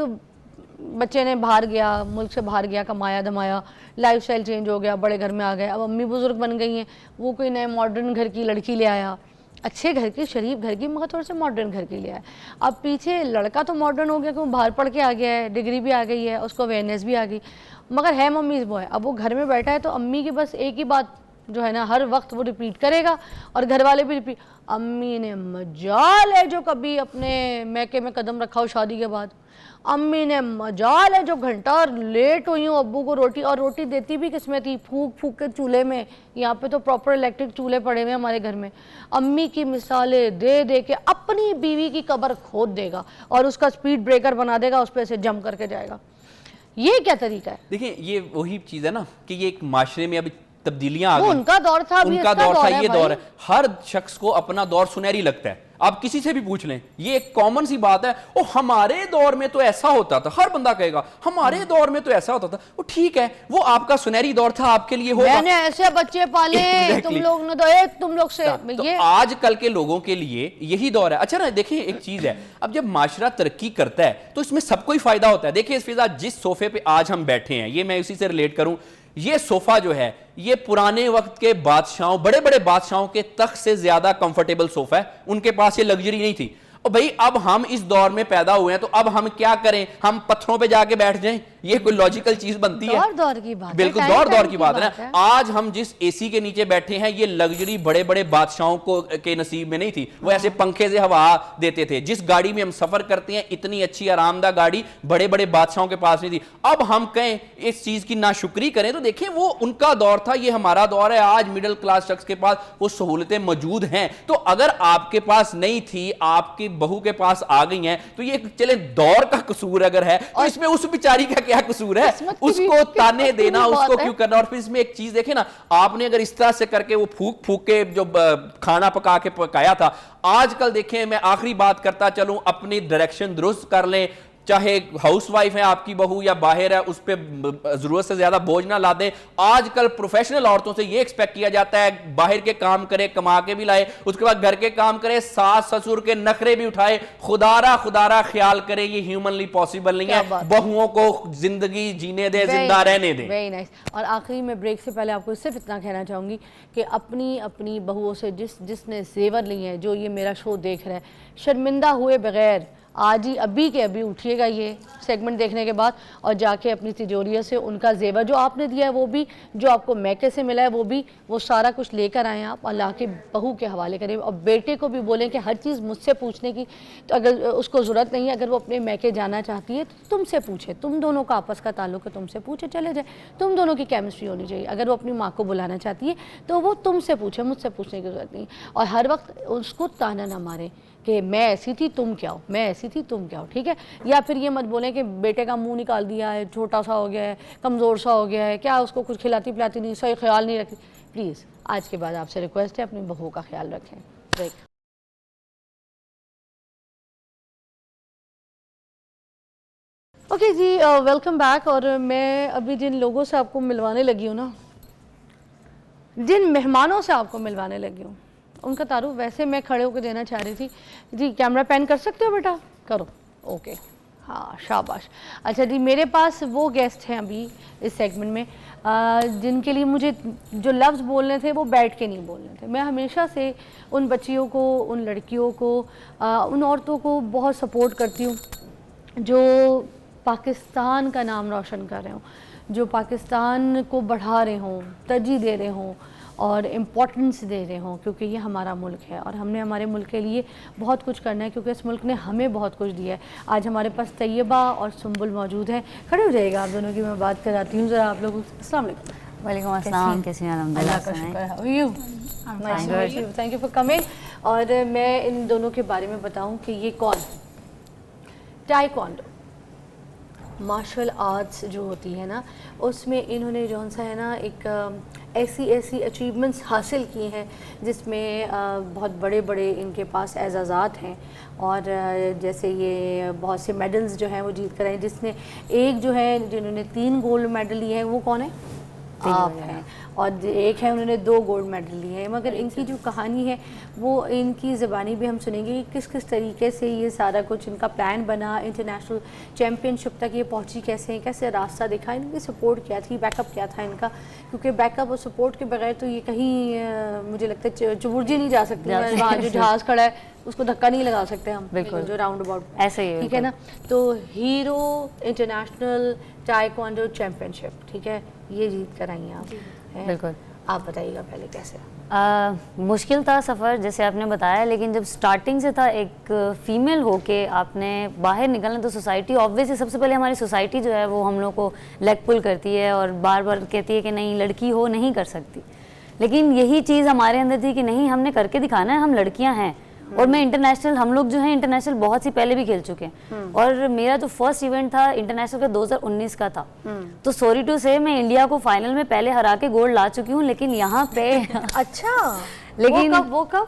बच्चे ने बाहर गया, मुल्क से बाहर गया, कमाया धमाया, लाइफस्टाइल चेंज हो गया, बड़े घर में आ गए, अब अम्मी बुजुर्ग बन गई हैं, वो कोई नए मॉडर्न घर की लड़की ले आया, अच्छे घर की, शरीफ घर की, मगर थोड़े से मॉडर्न घर की ले आया। अब पीछे लड़का तो मॉडर्न हो गया क्योंकि बाहर पढ़ के आ गया है, डिग्री भी आ गई है, उसको अवेयरनेस भी आ गई, मगर है मम्मीज़ बॉय। अब वो घर में बैठा है तो अम्मी की बस एक ही बात जो है ना, हर वक्त वो रिपीट करेगा, और घर वाले भी रिपीट। अम्मी ने मजाल है जो कभी अपने मैके में कदम रखा हो शादी के बाद। अम्मी ने मजाल है जो घंटा लेट हुई हूँ अब्बू को रोटी, और रोटी देती भी किसमें थी? फूक फूक के चूल्हे में। यहाँ पे तो प्रॉपर इलेक्ट्रिक चूल्हे पड़े हुए हैं हमारे घर में। अम्मी की मिसालें दे दे के अपनी बीवी की कब्र खोद देगा और उसका स्पीड ब्रेकर बना देगा, उस पर से जम करके जाएगा। ये क्या तरीका है? देखिए, ये वही चीज है ना कि ये एक माशरे में अभी तब्दीलियां आ गई। उनका दौर था, उनका दौर था, ये दौर है। हर शख्स को अपना दौर सुनहरी लगता है। आप किसी से भी पूछ लें, ये एक कॉमन सी बात है। ओ, हमारे दौर में तो ऐसा होता था, हर बंदा कहेगा हमारे दौर में तो ऐसा होता था। वो ठीक है, वो आपका सुनहरी दौर था, आपके लिए होगा। मैंने ऐसे बच्चे पाले, तुम लोग ने तो एक तुम लोग से तो ये आजकल के लोगों के लिए यही दौर है। अच्छा ना, देखिए एक चीज है, अब जब माशरा तरक्की करता है तो इसमें सबको ही फायदा होता है। देखिए फिजा, जिस सोफे पे आज हम बैठे हैं, ये मैं उसी से रिलेट करूं, ये सोफा जो है, ये पुराने वक्त के बादशाहों, बड़े बड़े बादशाहों के तख्त से ज्यादा कंफर्टेबल सोफा है। उनके पास ये लग्जरी नहीं थी। और भाई अब हम इस दौर में पैदा हुए हैं, तो अब हम क्या करें? हम पत्थरों पे जाके बैठ जाएं? ये कोई लॉजिकल चीज बनती है? दौर की बात, बिल्कुल दौर की बात है ना। आज हम जिस एसी के नीचे बैठे हैं, ये लग्जरी बड़े बड़े बादशाहों को के नसीब में नहीं थी। वो ऐसे पंखे से हवा देते थे। जिस गाड़ी में हम सफर करते हैं, इतनी अच्छी आरामदायक गाड़ी बड़े बड़े बादशाहों के पास नहीं थी। अब हम कहें इस चीज की नाशुक्री करें, तो देखिए वो उनका दौर था, ये हमारा दौर है। आज मिडिल क्लास शख्स के पास वो सहूलतें मौजूद हैं। तो अगर आपके पास नहीं थी, आपकी बहू के पास आ गई हैं, तो ये चले दौर का कसूर अगर है तो इसमें उस बेचारी का क्या कसूर है? उसको ताने देना, उसको क्यों करना? और फिर इसमें एक चीज देखे ना, आपने अगर इस तरह से करके वो फूक फूक के जो खाना पका के पकाया था, आजकल देखें, मैं आखिरी बात करता चलूं, अपनी डायरेक्शन दुरुस्त कर लें, चाहे हाउसवाइफ है आपकी बहू या बाहर है, उस पर जरूरत से ज्यादा बोझ ना ला दें। आजकल प्रोफेशनल औरतों से ये एक्सपेक्ट किया जाता है बाहर के काम करे, कमा के भी लाए, उसके बाद घर के काम करे, सास ससुर के नखरे भी उठाए। खुदारा ख्याल करे, ये ह्यूमनली पॉसिबल नहीं है। बहुओं को जिंदगी जीने दे, जिंदा रहने दे। Very nice. और आखिरी में ब्रेक से पहले आपको सिर्फ इतना कहना चाहूंगी कि अपनी बहुओं से जिसने जेवर लिए हैं, जो ये मेरा शो देख रहे हैं, शर्मिंदा हुए बगैर आज ही अभी के अभी उठिएगा ये सेगमेंट देखने के बाद, और जाके अपनी तिजोरियों से उनका जेवर जो आपने दिया है, वो भी जो आपको मैके से मिला है, वो भी, वो सारा कुछ लेकर आएँ आप और ला के बहू के हवाले करें। और बेटे को भी बोलें कि हर चीज़ मुझसे पूछने की तो अगर उसको ज़रूरत नहीं है, अगर वो अपने मैके जाना चाहती है तो तुमसे पूछे, तुम दोनों का आपस का ताल्लुक है, तुमसे पूछे चले जाए, तुम दोनों की केमिस्ट्री होनी चाहिए। अगर वो अपनी माँ को बुलाना चाहती है तो वो तुमसे पूछे, मुझसे पूछने की ज़रूरत नहीं। और हर वक्त उसको ताना ना मारे कि मैं ऐसी थी तुम क्या हो, मैं ऐसी थी तुम क्या हो, ठीक है? या फिर ये मत बोलें कि बेटे का मुंह निकाल दिया है, छोटा सा हो गया है, कमज़ोर सा हो गया है, क्या उसको कुछ खिलाती पिलाती नहीं, सही ख्याल नहीं रखती। प्लीज़ आज के बाद आपसे रिक्वेस्ट है, अपनी बहू का ख्याल रखें। ब्रेक। ओके जी, वेलकम बैक। और मैं अभी जिन लोगों से आपको मिलवाने लगी हूँ ना, जिन मेहमानों से आपको मिलवाने लगी हूँ, उनका तारुफ वैसे मैं खड़े होकर देना चाह रही थी। जी कैमरा पैन कर सकते हो बेटा? करो। ओके, हाँ शाबाश। अच्छा जी, मेरे पास वो गेस्ट हैं अभी इस सेगमेंट में जिनके लिए मुझे जो लफ्ज़ बोलने थे वो बैठ के नहीं बोलने थे। मैं हमेशा से उन बच्चियों को, उन लड़कियों को, उन औरतों को बहुत सपोर्ट करती हूँ जो पाकिस्तान का नाम रोशन कर रहे हों, जो पाकिस्तान को बढ़ा रहे हों, तरजीह दे रहे हों और इम्पोर्टेंस दे रहे हों, क्योंकि ये हमारा मुल्क है और हमने हमारे मुल्क के लिए बहुत कुछ करना है, क्योंकि इस मुल्क ने हमें बहुत कुछ दिया है। आज हमारे पास तैयबा और सुंबुल मौजूद हैं। खड़े हो जाइएगा आप दोनों की, मैं बात कराती हूँ ज़रा आप लोगों को। अस्सलाम वालेकुम। वालेकुम अस्सलाम, कैसी हैं? अल्हम्दुलिल्लाह। Thank you for coming. और मैं इन दोनों के बारे में बताऊँ कि ये कौन, टाइक्वांडो मार्शल आर्ट्स जो होती है ना, उसमें इन्होंने जौन सा है ना एक ऐसी अचीवमेंट्स हासिल की हैं जिसमें बहुत बड़े बड़े इनके पास एजाज़ात हैं। और जैसे ये बहुत से मेडल्स जो हैं वो जीत कर आए। जिसने एक जो है, जिन्होंने 3 गोल्ड मेडल लिए हैं, वो कौन है? आप हैं। और एक है, उन्होंने 2 गोल्ड मेडल लिए हैं। मगर इनकी जो कहानी है वो इनकी ज़बानी भी हम सुनेंगे कि किस किस तरीके से ये सारा कुछ इनका प्लान बना, इंटरनेशनल चैम्पियनशिप तक ये पहुंची कैसे, कैसे रास्ता दिखा, इनकी सपोर्ट क्या थी, बैकअप क्या था इनका, क्योंकि बैकअप और सपोर्ट के बगैर तो ये कहीं मुझे लगता है चुबुर्जी नहीं जा सकती। वहाँ जो जहाज़ खड़ा है उसको धक्का नहीं लगा सकते हम, बिल्कुल जो राउंड अबाउट ऐसे ही, ठीक है ना? तो हीरो इंटरनेशनल टाइक्वांडो चैम्पियनशिप, ठीक है, ये जीत कर आई हैं आप। बिल्कुल। आप बताइएगा पहले कैसे? मुश्किल था सफ़र, जैसे आपने बताया, लेकिन जब स्टार्टिंग से था, एक फ़ीमेल हो के आपने बाहर निकलना, तो सोसाइटी ऑब्वियसली सबसे पहले हमारी सोसाइटी जो है वो हम लोग को लेग पुल करती है और बार बार कहती है कि नहीं, लड़की हो नहीं कर सकती। लेकिन यही चीज़ हमारे अंदर थी कि नहीं, हमने करके दिखाना है, हम लड़कियाँ हैं। और मैं इंटरनेशनल, हम लोग जो हैं इंटरनेशनल बहुत सी पहले भी खेल चुके हैं। और मेरा जो फर्स्ट इवेंट था इंटरनेशनल का 2019 का था। तो सॉरी टू से मैं इंडिया को फाइनल में पहले हरा के गोल्ड ला चुकी हूँ, लेकिन यहाँ पे अच्छा, लेकिन वो कब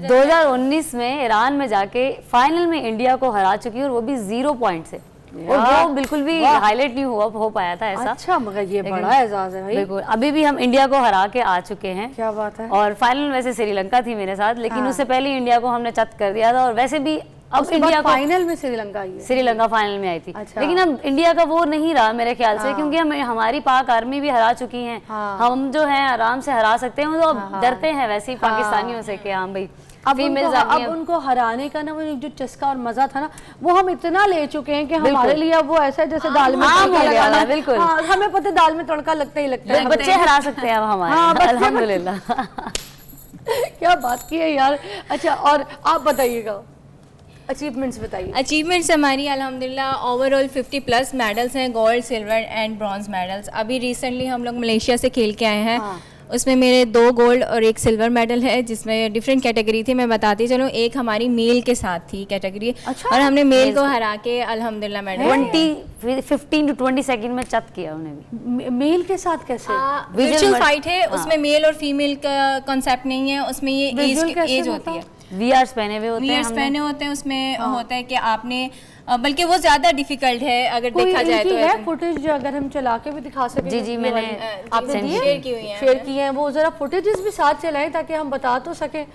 2019 में ईरान में जाके फाइनल में इंडिया को हरा चुकी हूँ, और वो भी 0 पॉइंट से। और वो बिल्कुल भी हाईलाइट नहीं हो पाया था ऐसा। अच्छा, मगर ये बड़ा एजाज है भाई। बिल्कुल, अभी भी हम इंडिया को हरा के आ चुके हैं। क्या बात है। और फाइनल वैसे श्रीलंका थी मेरे साथ, लेकिन उससे पहले इंडिया को हमने चत कर दिया था। और वैसे भी अब इंडिया को फाइनल में श्रीलंका आई है। श्रीलंका फाइनल में आई थी। अच्छा। लेकिन अब इंडिया का वो नहीं रहा मेरे ख्याल से, क्योंकि हमारी पाक आर्मी भी हरा चुकी है। हम जो है आराम से हरा सकते हैं, तो अब डरते हैं वैसे ही पाकिस्तानियों से कि हाँ भाई अब उनको हराने का ना वो जो चस्का और मजा था ना, वो हम इतना ले चुके हैं कि हमारे लिए अब वो ऐसा है जैसे दाल में तड़का लगाना। बिल्कुल, हमें पता है दाल में तड़का लगता ही लगता है। बच्चे हरा सकते हैं अब हमारे, अल्हम्दुलिल्लाह। क्या बात की है यार। अच्छा, और आप बताइएगा, अचीवमेंट्स बताइए। अचीवमेंट्स हमारी अल्हम्दुलिल्लाह ओवरऑल 50+ मेडल्स हैं, gold, silver and bronze medals. अभी रिसेंटली हम लोग मलेशिया से खेल के आए हैं। उसमें मेरे 2 गोल्ड और 1 सिल्वर मेडल है, जिसमें डिफरेंट कैटेगरी थी। मैं बताती चलूँ, एक हमारी मेल के साथ थी कैटेगरी। अच्छा। और हमने मेल को हरा के अल्हम्दुलिल्लाह मेडल 15 to 20 सेकंड में चत किया उन्हें भी। मेल के साथ कैसे? वर्चुअल फाइट है, उसमें मेल और फीमेल का कॉन्सेप्ट नहीं है, उसमें ये Visual कैसे एज होता? होती है। वीआरस पहने हुए होते हैं वीयर्स पहने होते हैं, उसमें होता है कि आपने बल्कि वो ज्यादा डिफिकल्ट है अगर कोई देखा जाए इनकी तो। है फुटेज जो अगर हम चला के भी दिखा सकें? जी, ये मैंने वाली? आपने send दी शेयर की हुई हैं शेयर की हैं, वो जरा फुटेजेस भी साथ चलाएं ताकि हम बता तो सकें।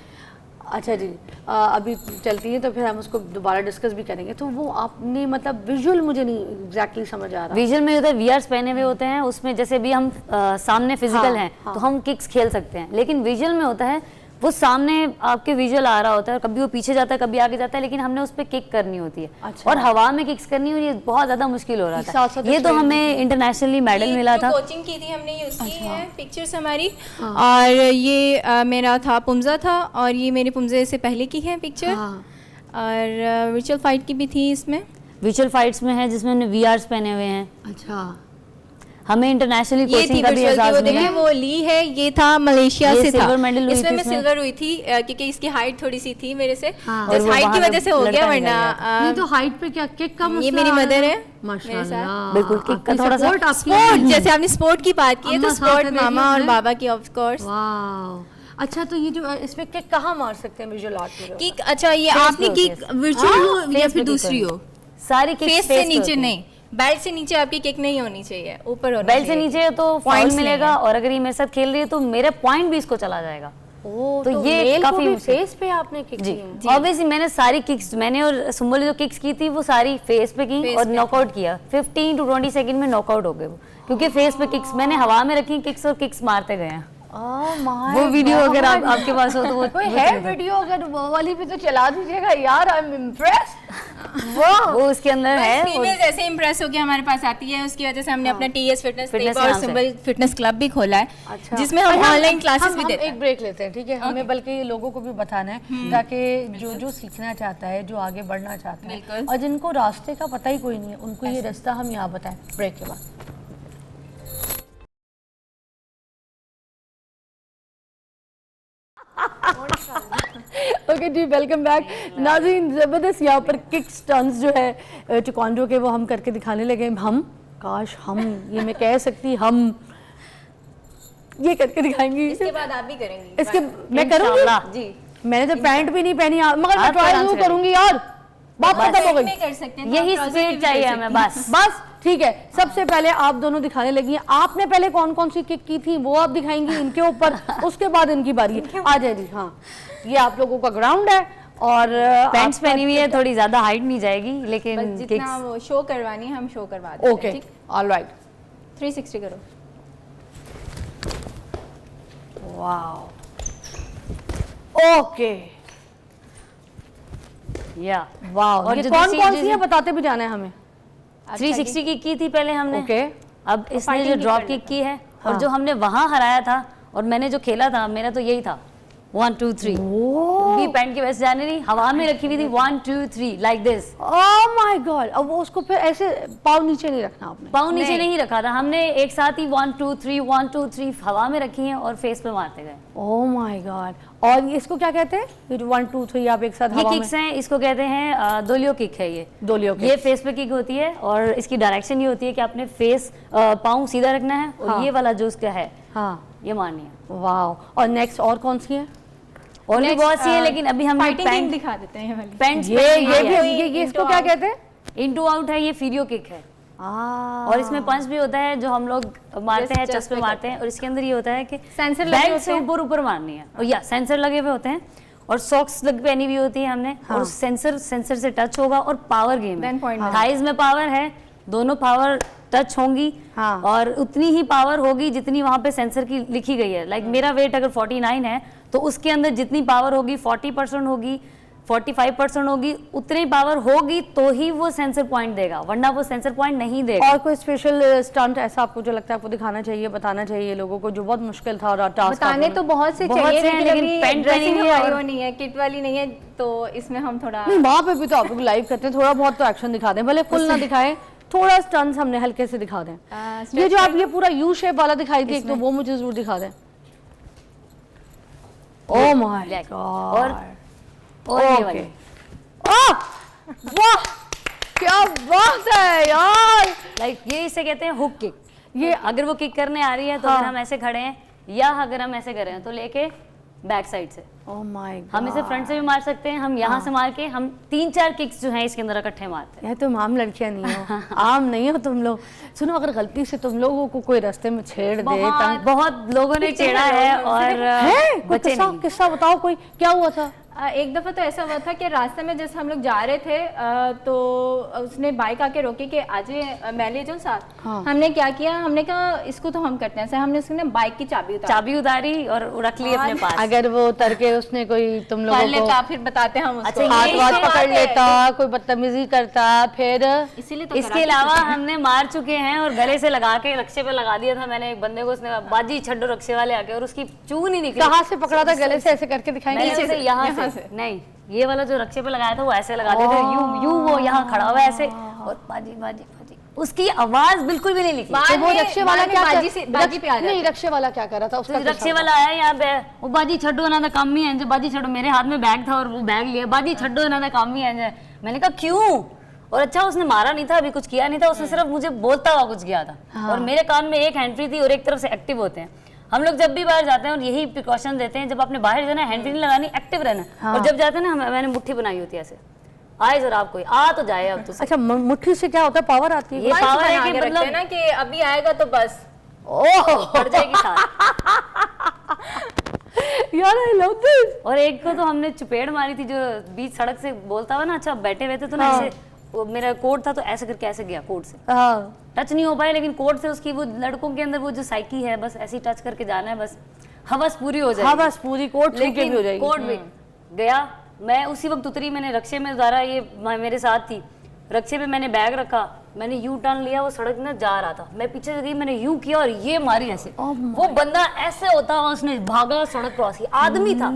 अच्छा जी, अभी चलती है तो फिर हम उसको दोबारा डिस्कस भी करेंगे। तो वो आपने मतलब विजुअल मुझे नहीं एग्जैक्टली समझ आ रहा। विजुअल में होता है वीआरस पहने हुए होते हैं, उसमें जैसे भी हम सामने फिजिकल हाँ, हैं हाँ। तो हम किक्स खेल सकते हैं, लेकिन विजुअल में होता है वो सामने आपके विजुअल आ रहा होता है, कभी वो पीछे जाता है कभी आगे जाता है, लेकिन हमने उस पर किक करनी होती है। अच्छा। और हवा में किक्स करनी होती है, बहुत ज्यादा मुश्किल हो रहा था। साथ-साथ ये तो ट्रेन हमें इंटरनेशनली मेडल मिला था। कोचिंग की थी हमने, यूज की है पिक्चर्स हमारी। और ये मेरा था पुमजा था, और ये मेरे पुमजे से पहले की है पिक्चर। और वर्चुअल फाइट की भी थी इसमें। विजुअल फाइट्स में है जिसमें हमने वीआरस पहने हुए हैं। अच्छा, हमें इंटरनेशनली ये थी कोचिंग का भी वर्चुअल की, एहसास वो मिला। देखें वो ली है, ये था मलेशिया ये से था। silver medal हुई इसमें थी मैं इसमें। सिल्वर हुई थी क्योंकि इसकी हाइट थोड़ी सी थी मेरे से, और जिस वो हाइट की वहाँ वजह से हो लड़का गया, निकल वरना नहीं तो हाइट पे क्या किक का मसला? ये मेरी आ रहा मदर है माशाल्लाह। मेरे साथ। बिल्कुल, किक का थोड़ा सा support आपकी स्पोर्ट, जैसे आपने स्पोर्ट की बात की है, अम्मा तो साथ स्पोर्ट है, मामा देखिए और अपने। बाबा की ऑफ कोर्स। वाह, अच्छा तो ये जो इसमें किक कहाँ मार सकते हैं विजुअल आर्ट में? किक, अच्छा ये Face आपने पे किक होती है। वर्चुअल हो face या पे फिर kick दूसरी होती हो? सारी किक्स फेस से नीचे नहीं, बेल्ट से नीचे आपकी किक नहीं होनी चाहिए, ऊपर होनी बेल्ट से चाहिए। नीचे तो फाउल Points नहीं मिलेगा, है। और अगर ये मेरे साथ खेल रही है तो मेरे पॉइंट भी इसको चला जाएगा। ओह, तो ये मेल काफी को भी मुश्किल- फेस पे आपने किक जी, की है? ऑब्वियसली मैंने सारी किक्स, मैंने और सुम्बल जो किक्स की थी वो सारी फेस पे की Face और पे। नॉकआउट किया। 15 to 20 सेकंड में नॉकआउट हो गए वो, क्योंकि फेस पे किक्स मैंने हवा में रखी किक्स और किक्स मारते गए हैं। Oh my वो वीडियो अगर God. आपके पास हो तो वो कोई है वीडियो, अगर वो वाली भी तो चला दीजिएगा यार। I am impressed. वाह, वो उसके अंदर है। फीमेल्स ऐसे इंप्रेस होकर हमारे पास आती है, उसकी वजह से हमने अपना टीएस फिटनेस Fitness और नाम से। सिंबल फिटनेस क्लब भी खोला है, अच्छा। जिसमें हम अच्छा, ऑनलाइन क्लासेस भी हम देते हैं। एक ब्रेक लेते हैं, ठीक है? हमें बल्कि लोगों को भी बताना है ताकि जो सीखना चाहता है, जो आगे बढ़ना चाहता है, बिल्कुल। और जिनको रास्ते का पता ही कोई नहीं है, उनको ये रास्ता हम यहाँ बताएं ब्रेक के बाद। ओके जी, वेलकम बैक नाज़रीन। ज़बरदस्त यहाँ पर किक स्टंट्स जो है टेक्वांडो के वो हम करके दिखाने लगे। हम काश हम ये मैं कह सकती हम ये करके दिखाएंगी। इसके बाद आप भी करेंगी। इसके मैं करूँगी इंशाल्लाह। जी, मैंने तो पैंट भी नहीं पहनी यार, मगर मैं आप ट्राई आराम जरूर से करूंगी यार। बात खत्म हो गई। में कर सकते हैं, यही तो आप स्पीड trouser चाहिए भी कर हमें, सकती हैं। बस। बस ठीक है, सबसे पहले आप दोनों दिखाने लगी हैं। आपने पहले कौन कौन सी किक की थी वो आप दिखाएंगी इनके ऊपर, उसके बाद इनकी बारी है। आ जाए जी। हाँ, ये आप लोगों का ग्राउंड है और पैंट्स पहनी हुई है, थोड़ी ज्यादा हाइट नहीं जाएगी, लेकिन बस जितना किक्स वो शो करवानी है हम शो करवा देते हैं। ओके, ठीक, ऑलराइट। 360 करो। वाओ, ओके, या वाओ। और ये जो कौन दूसरी कौन सी चीज़ है है- बताते भी जाना है हमें। 360 की थी पहले हमने। ओके, अब इसने fighting जो की ड्रॉप कर किक की है, हाँ। और जो हमने वहां हराया था और मैंने जो खेला था, मेरा तो यही था 1 2 3। भी पैंट की वैसे जाने नहीं, हवा में रखी हुई थी 1 2 3 like this. Oh my God. अब वो उसको फिर ऐसे पाँव नीचे नहीं रखना आपने। पाँव नीचे नहीं रखा था हमने, एक साथ ही 1 2 3 1 2 3 हवा में रखी हैं और फेस पे मारते गए। Oh my God. और इसको क्या कहते हैं? ये जो 1 2 3 आप एक साथ ये हवा किक्स में। हैं, इसको कहते हैं दोलियो किक है। ये दोलियो ये किक। फेस पे किक होती है और इसकी डायरेक्शन ये होती है कि आपने फेस पाँव सीधा रखना है और हाँ। ये वाला जो उसका है हाँ, ये मारनी है। वाह। और नेक्स्ट और कौन सी है? और भी बहुत सी है, लेकिन अभी हमने फाइटिंग पैंट दिखा देते हैं वाली। पैंट्स ये भी ये इसको क्या कहते हैं? इनटू आउट है, ये फीरियो किक है। और इसमें पंच भी होता है जो हम लोग मारते हैं, Just चस्ट पे पे मारते हैं, और इसके अंदर ये होता है कि Sensor लगे बेल्ट होते से हैं। ऊपर ऊपर मारनी है, और या सेंसर लगे हुए होते हैं, और सॉक्स पहनी हुई होती है हमने, और सेंसर से टच होगा, और पावर गेम Then point है। थाइज में पावर है, दोनों पावर टच होंगी, हाँ। और उतनी ही पावर होगी जितनी वहाँ पे सेंसर की लिखी गई है। लाइक मेरा वेट अगर 49 है तो उसके अंदर जितनी पावर होगी 40% होगी, 45% होगी, उतनी पावर होगी तो ही वो सेंसर पॉइंट देगा, वरना वो सेंसर पॉइंट नहीं देगा। और कोई स्पेशल स्टंट ऐसा आपको जो लगता है आपको दिखाना चाहिए, बताना चाहिए लोगों को, जो बहुत मुश्किल था और टास्क बताने तो बहुत से बहुत चाहिए, से हैं, लेकिन अभी पैंट ड्रेसिंग पहनी हुई है हमारी और- वो नहीं है, किट वाली नहीं है, तो इसमें हम थोड़ा नहीं, वहाँ पे भी तो आप लोग लाइव करते हैं, थोड़ा बहुत तो एक्शन दिखा दें, भले फुल ना दिखाएं, थोड़ा स्टंट्स हमने हल्के से दिखा दें। ये जो आप ये पूरा यू शेप वाला दिखाई थी एक, तो वो मुझे जरूर दिखा दें। Oh my Black. गॉड। और ये वाली वाह क्या बात है यार। लाइक ये इसे कहते हैं हुक किक। ये अगर वो किक करने आ रही है तो अगर हम ऐसे खड़े हैं या अगर हम ऐसे कर रहे हैं तो लेके बैक साइड से ओह माय गॉड, हम इसे फ्रंट से भी मार सकते हैं, हम यहाँ से मार के हम 3-4 किक्स जो हैं इसके अंदर इकट्ठे मारते हैं। यार तुम आम लड़कियां नहीं हो, आम नहीं हो तुम लोग। सुनो अगर गलती से तुम लोगों को कोई रास्ते में छेड़ दे बहुत बहुत लोगों ने छेड़ा है और है कोई बचे नहीं। किस्सा बताओ, कोई क्या हुआ था? एक दफ़ा तो ऐसा हुआ था कि रास्ते में जैसे हम लोग जा रहे थे तो उसने बाइक आके रोकी कि आज मैं ले जाऊँ साथ। हाँ। हमने क्या किया, हमने कहा इसको तो हम करते हैं ऐसे, हमने उसने बाइक की चाबी उतारी और रख ली अपने पास। अगर वो उतर के उसने कोई तुम लोगों को लेता फिर बताते हम उसको। अच्छा, हाथ ये वाथ तो पकड़ बात है। लेता, कोई बदतमीजी करता, फिर इसीलिए तो इसके अलावा हमने मार चुके हैं और गले से लगा के रक्शे पे लगा दिया था मैंने एक बंदे को, उसने बाजी छड्डो रक्शे वाले आके और उसकी चून ही निकली। कहाँ से पकड़ा था? गले से ऐसे करके दिखाएंगे? मैंने उसे यहाँ से नहीं, ये वाला जो रक्शे पे लगाया था वो ऐसे लगा दिया था, यू वो यहाँ खड़ा हुआ है ऐसे और बाजी बाजी बाजी, उसकी आवाज बिल्कुल भी नहीं निकली। तो वो रक्शे वाला क्या बाजी पे आ नहीं, रक्शे वाला क्या कर रहा था? उसका तो रक्शे वाला आया यहाँ पे, वो बाजी छड्डो ना काम ही है, बाजी छड्डो। मेरे हाथ में बैग था और वो बैग लिया, बाजी छड्डो ना काम ही है। मैंने कहा क्यों? और अच्छा उसने मारा नहीं था, अभी कुछ किया नहीं था, उसने सिर्फ मुझे बोलता हुआ कुछ किया था। और मेरे कान में एक हैंड फ्री थी और एक तरफ से एक्टिव होते हैं। हम लोग जब भी बाहर जाते हैं और यही प्रिकॉशन देते हैं, जब आपने बाहर जाना है हैंड फ्री नहीं लगानी, एक्टिव रहना। और जब जाते हैं ना, मैंने मुट्ठी बनाई होती है ऐसे, आए जरा आप कोई आ तो जाए अब तो। अच्छा मुट्ठी से क्या होता है? पावर आती है? ये पावर है कि मतलब ना कि अभी आएगा तो बस ओह पड़ जाएगी साथ। यार आई लव दिस। और एक को तो हमने चपेड़ मारी थी जो बीच सड़क से बोलता हुआ ना, अच्छा बैठे हुए थे तो ना ऐसे, वो मेरा कोट था तो ऐसे करके ऐसे गया कोट से, हाँ टच नहीं हो पाया, लेकिन कोट से उसकी वो लड़कों के अंदर वो जो साइकी है बस ऐसे ही टच करके जाना है, बस हवस पूरी हो जाएगी। हाँ बस पूरी कोट छू के भी हो जाएगी। कोट भी गया। मैं उसी वक्त उतरी, मैंने रक्शे में उतारा, ये मेरे साथ थी, रक्शे पे मैंने बैग रखा, मैंने यू टर्न लिया, वो सड़क में जा रहा था, मैं पीछे से गई, मैंने यू किया और ये मारी ऐसे, वो बंदा ऐसे होता हुआ उसने भागा, सड़क क्रॉस की, आदमी था,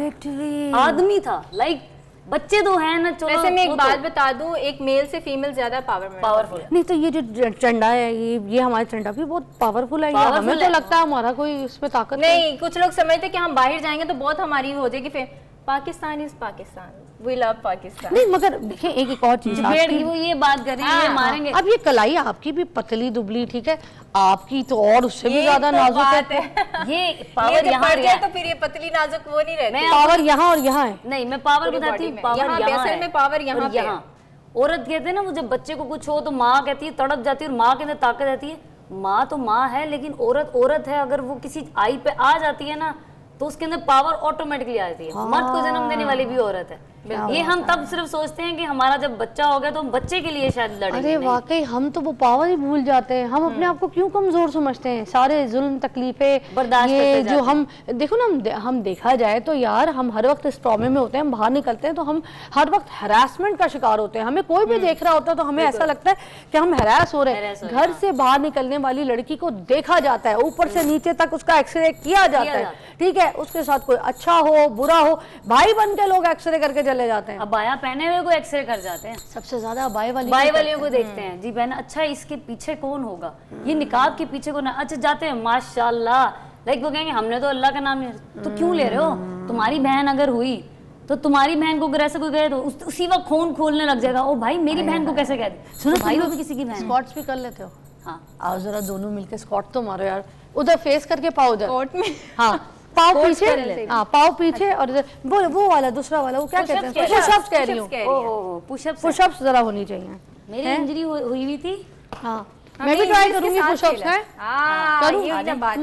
आदमी था, लाइक बच्चे तो हैं ना। चलो वैसे मैं एक बात बता दूं, एक मेल से फीमेल ज्यादा पावरफुल है। नहीं तो ये जो चंडा है, ये हमारा चंडा भी बहुत पावरफुल है। Powerful हमें तो है। लगता है हमारा कोई इसमें ताकत नहीं, कुछ लोग समझते कि हम बाहर जाएंगे तो बहुत हमारी हो जाएगी, फिर Pakistan is Pakistan, we love Pakistan. नहीं, मगर देखिए एक और चीज, भेड़ की वो ये बात कर रही है, ये मारेंगे। अब ये कलाई आपकी भी पतली दुबली, ठीक है, आपकी तो और उससे भी ज्यादा नाजुक है। ये पावर यहाँ है तो फिर ये पतली नाजुक वो नहीं रहती। पावर यहाँ और यहाँ है। नहीं, मैं पावर बताती हूँ, पावर यहाँ है में पावर यहाँ पे है। औरत कहते हैं ना, वो जब बच्चे को कुछ हो तो माँ कहती है तड़प जाती है और माँ के अंदर ताकत रहती है। माँ तो माँ है, लेकिन औरत औरत है, अगर वो किसी आई पे आ जाती है ना तो उसके अंदर पावर ऑटोमेटिकली आ जाती है। मर्द को जन्म देने वाली भी औरत है। ये हम तब सिर्फ सोचते हैं कि हमारा जब बच्चा हो गया तो हम बच्चे के लिए शायद लड़ेंगे। अरे वाकई हम तो वो पावर ही भूल जाते हैं। हम अपने आप को क्यों कमजोर समझते हैं? सारे जुल्म तकलीफें बर्दाश्त ये करते जो जाते हम देखो ना, हम देखा जाए तो यार हम हर वक्त इस प्रॉब्लम में होते हैं। हम बाहर निकलते हैं तो हम हर वक्त हरासमेंट का शिकार होते हैं। हमें कोई भी देख रहा होता है तो हमें ऐसा लगता है कि हम हरास हो रहे हैं। घर से बाहर निकलने वाली लड़की को देखा जाता है, ऊपर से नीचे तक उसका एक्सरे किया जाता है, ठीक है, उसके साथ कोई अच्छा हो बुरा हो, भाई बन के लोग एक्सरे करके चले जाते हैं। अबाया पहने हुए को एक्सरे कर जाते हैं। सबसे ज्यादा बाई वालियों को देखते हैं जी बहन, अच्छा इसके पीछे कौन होगा, ये निकाब के पीछे कौन है, अच्छा जाते हैं माशाल्लाह, लाइक वो कहेंगे हमने तो अल्लाह का नाम लिया। तो क्यों ले रहे हो? तुम्हारी बहन अगर हुई तो तुम्हारी बहन को अगर ऐसा कोई कहे तो उसी वक्त खून खोलने लग जाएगा। ओ भाई मेरी बहन को कैसे कह दे? सुनो भाई वो भी किसी की बहन। स्क्वाट्स भी कर लेते हो? हाँ आओ जरा दोनों मिलके स्क्वाट तो मारो यार। उधर फेस करके पाओ उधर कोर्ट में। हाँ पाव कर पीछे, लेते। हाँ पाव पीछे और इधर वो वाला दूसरा वाला वो क्या कहते हैं? पुशअप्स कह रही हूँ। पुशअप्स पुशअप्स जरा होनी चाहिए। मेरी इंजरी हुई हुई थी। हाँ मैं भी ट्राई करूंगी पुशअप्स है। करूँ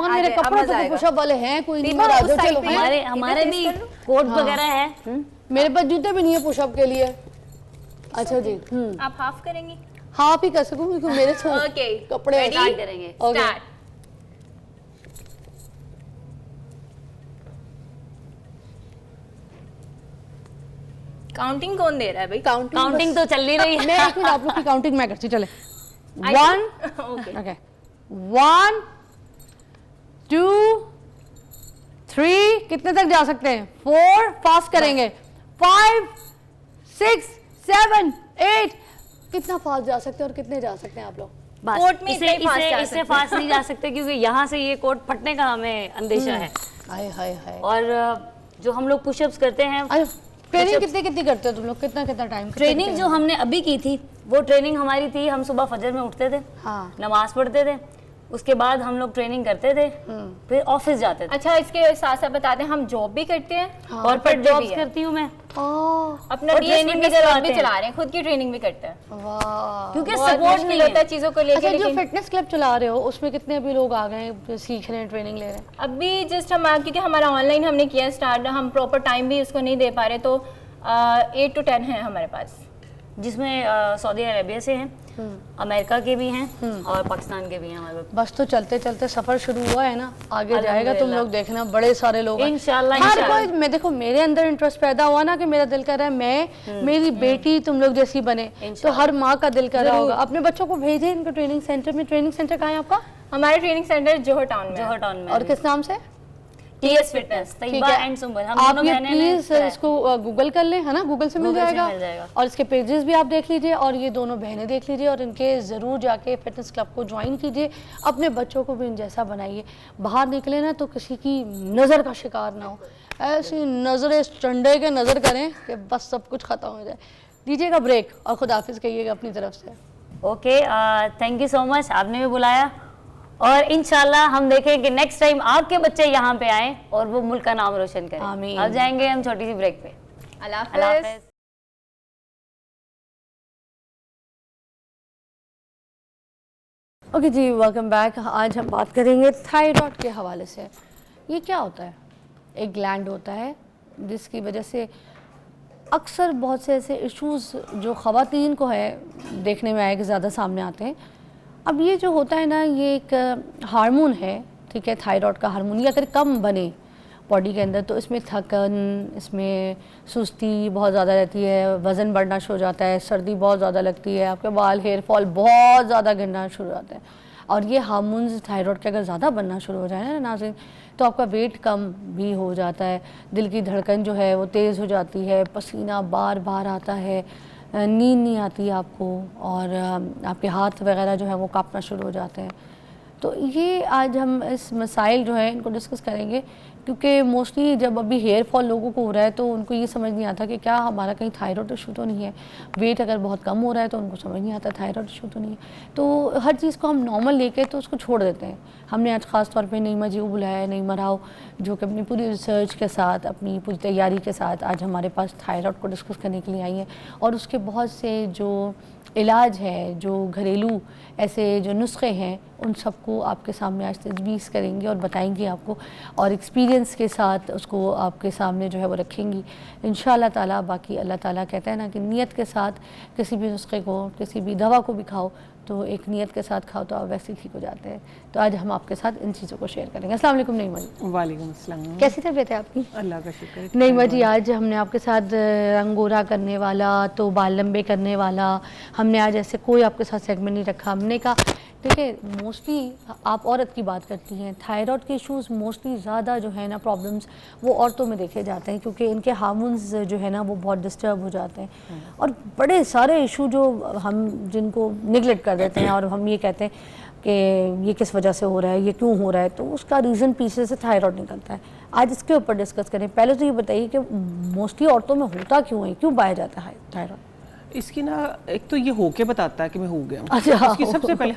मेरे कपड़े तो पुशअप वाले हैं कोई नहीं। चलो हमारे भी कोट वगैरह है। मेरे पास जूते भी नहीं है पुशअप के लिए। अच्छा जी आप हाफ करेंगी? हाफ ही कर सकूंगी क्योंकि मेरे तो कपड़े स्टार्ट करेंगे। स्टार्ट। काउंटिंग कौन दे रहा है भाई? काउंटिंग तो चल नहीं रही है। मैं एक मिनट आप लोग की काउंटिंग मैं करती चले। 1 ओके 1 2 3 कितने तक जा सकते हैं? 4 फास्ट करेंगे। 5 6 7 8 कितना फास्ट जा सकते हैं और कितने जा सकते हैं आप लोग? कोर्ट में इससे फास्ट नहीं जा सकते क्योंकि यहाँ से ये कोट फटने का हमें अंदेशा है। हाय हाय हाय। और जो हम लोग पुशअप्स करते हैं। ट्रेनिंग कितनी करते हो तुम लोग, कितना टाइम? ट्रेनिंग जो हमने अभी की थी वो ट्रेनिंग हमारी थी, हम सुबह फजर में उठते थे, हाँ। नमाज पढ़ते थे, उसके बाद हम लोग ट्रेनिंग करते थे, फिर ऑफिस जाते थे। अच्छा, इसके साथ साथ बताते हैं हम जॉब भी करते हैं, कॉर्पोरेट जॉब्स करती हूँ मैं, अपना और ट्रेनिंग भी करवाते भी चला रहे हैं, खुद की ट्रेनिंग भी करते हैं, क्योंकि बहुत सपोर्ट मुश्किल नहीं होता है है। चीज़ों को अच्छा, लेकर। जो फिटनेस क्लब चला रहे हो उसमें कितने अभी लोग आ गए जो सीख रहे हैं, ट्रेनिंग ले रहे हैं? अभी जस्ट हम क्योंकि हमारा ऑनलाइन हमने किया स्टार्ट, हम प्रॉपर टाइम भी उसको नहीं दे पा रहे, तो 8 to 10 हैं हमारे पास, जिसमें सऊदी अरेबिया से हैं, अमेरिका के भी हैं और पाकिस्तान के भी हैं हमारे पास। बस तो चलते चलते सफर शुरू हुआ है ना, आगे जाएगा। तुम लोग देखना, बड़े सारे लोग हैं। इंशाल्लाह, हर इंशाल्लाह। कोई, मैं देखो मेरे अंदर इंटरेस्ट पैदा हुआ ना कि मेरा दिल कर रहा है मेरी बेटी तुम लोग जैसी बने, तो हर माँ का दिल कर रहा होगा अपने बच्चों को भेजे इनको ट्रेनिंग सेंटर में। ट्रेनिंग सेंटर कहाँ है आपका? हमारा ट्रेनिंग सेंटर जोहर टाउन में। जोहर टाउन में। और किस नाम से? TS fitness, Tayyaba and Sumbal. हम आप दोनों ये बहनें प्लीज हैं। इसको गूगल कर लें, है ना, गूगल से मिल गूगल से जाएगा। मिल जाएगा। और इसके पेजेस भी आप देख लीजिए, और ये दोनों बहनें देख लीजिए, और इनके ज़रूर जाके फिटनेस क्लब को ज्वाइन कीजिए, अपने बच्चों को भी इन जैसा बनाइए। बाहर निकले ना तो किसी की नज़र का शिकार ना हो, ऐसी नज़रें चंडे के नज़र करें कि बस सब कुछ ख़त्म हो जाए। दीजिएगा ब्रेक और खुदाफिज कहिएगा अपनी तरफ से। Okay, thank you so much, आपने भी बुलाया, और इंशाल्लाह हम देखें कि नेक्स्ट टाइम आपके बच्चे यहाँ पे आएँ और वो मुल्क का नाम रोशन करें। आमीन। अब जाएंगे हम छोटी सी ब्रेक पे। अल्लाह अल्लाह हाफ़िज़। हाफ़िज़। ओके जी, वेलकम बैक। आज हम बात करेंगे थायराइड के हवाले से। ये क्या होता है? एक ग्लैंड होता है जिसकी वजह से अक्सर बहुत से ऐसे इश्यूज़ जो ख़वातीन को है देखने में आए कि ज़्यादा सामने आते हैं। अब ये जो होता है ना, ये एक हार्मोन है, ठीक है, थायराइड का हार्मोन। ये अगर कम बने बॉडी के अंदर तो इसमें थकन, इसमें सुस्ती बहुत ज़्यादा रहती है, वज़न बढ़ना शुरू हो जाता है, सर्दी बहुत ज़्यादा लगती है, आपके बाल, हेयर फॉल बहुत ज़्यादा गिरना शुरू हो जाता है। और ये हार्मोन्स थायराइड के अगर ज़्यादा बनना शुरू हो जाए ना नाज़रीन, तो आपका वेट कम भी हो जाता है, दिल की धड़कन जो है वो तेज़ हो जाती है, पसीना बार बार आता है, नींद नहीं आती आपको, और आपके हाथ वगैरह जो है वो कांपना शुरू हो जाते हैं। तो ये आज हम इस मसाइल जो है इनको डिस्कस करेंगे, क्योंकि मोस्टली जब अभी हेयर फॉल लोगों को हो रहा है तो उनको ये समझ नहीं आता कि क्या हमारा कहीं थायराइड इशू तो नहीं है। वेट अगर बहुत कम हो रहा है तो उनको समझ नहीं आता थायराइड इशू तो नहीं है। तो हर चीज़ को हम नॉर्मल लेके तो उसको छोड़ देते हैं। हमने आज ख़ास तौर पे नईमा जी को बुलाया है, नईमा राव, जो कि अपनी पूरी रिसर्च के साथ, अपनी पूरी तैयारी के साथ आज हमारे पास थायराइड को डिस्कस करने के लिए आई हैं, और उसके बहुत से जो इलाज है, जो घरेलू ऐसे जो नुस्खे हैं, उन सबको आपके सामने आज तजवीज़ करेंगी और बताएंगी आपको, और एक्सपीरियंस के साथ उसको आपके सामने जो है वो रखेंगी इंशाअल्लाह ताला। बाकी अल्लाह ताला कहता है ना कि नियत के साथ किसी भी नुस्खे को, किसी भी दवा को भी खाओ तो एक नियत के साथ खाओ तो आप वैसे ही ठीक हो जाते हैं। तो आज हम आपके साथ इन चीज़ों को शेयर करेंगे। अस्सलाम वालेकुम नईमा जी। वालेकुम अस्सलाम। कैसी तबीयत है आपकी? अल्लाह का शुक्र है। नईमा जी, आज हमने आपके साथ रंगोरा करने वाला, तो बाल लंबे करने वाला, हमने आज ऐसे कोई आपके साथ सेगमेंट नहीं रखा। हमने कहा देखिए, मोस्टली आप औरत की बात करती हैं, थायराइड के इश्यूज़ मोस्टली ज़्यादा जो है ना प्रॉब्लम्स वो औरतों में देखे जाते हैं, क्योंकि इनके हार्मोन्स जो है ना वो बहुत डिस्टर्ब हो जाते हैं, और बड़े सारे इशू जो हम जिनको निगलेक्ट कर देते हैं और हम ये कहते हैं कि ये किस वजह से हो रहा है, ये क्यों हो रहा है, तो उसका रीज़न पीछे से थायराइड निकलता है। आज इसके ऊपर डिस्कस करें। पहले तो ये बताइए कि मोस्टली औरतों में होता क्यों है, क्यों पाया जाता है थायराइड? इसकी ना, एक तो ये होके बताता है कि मैं हो गया हूँ। अच्छा, इसकी सबसे पहले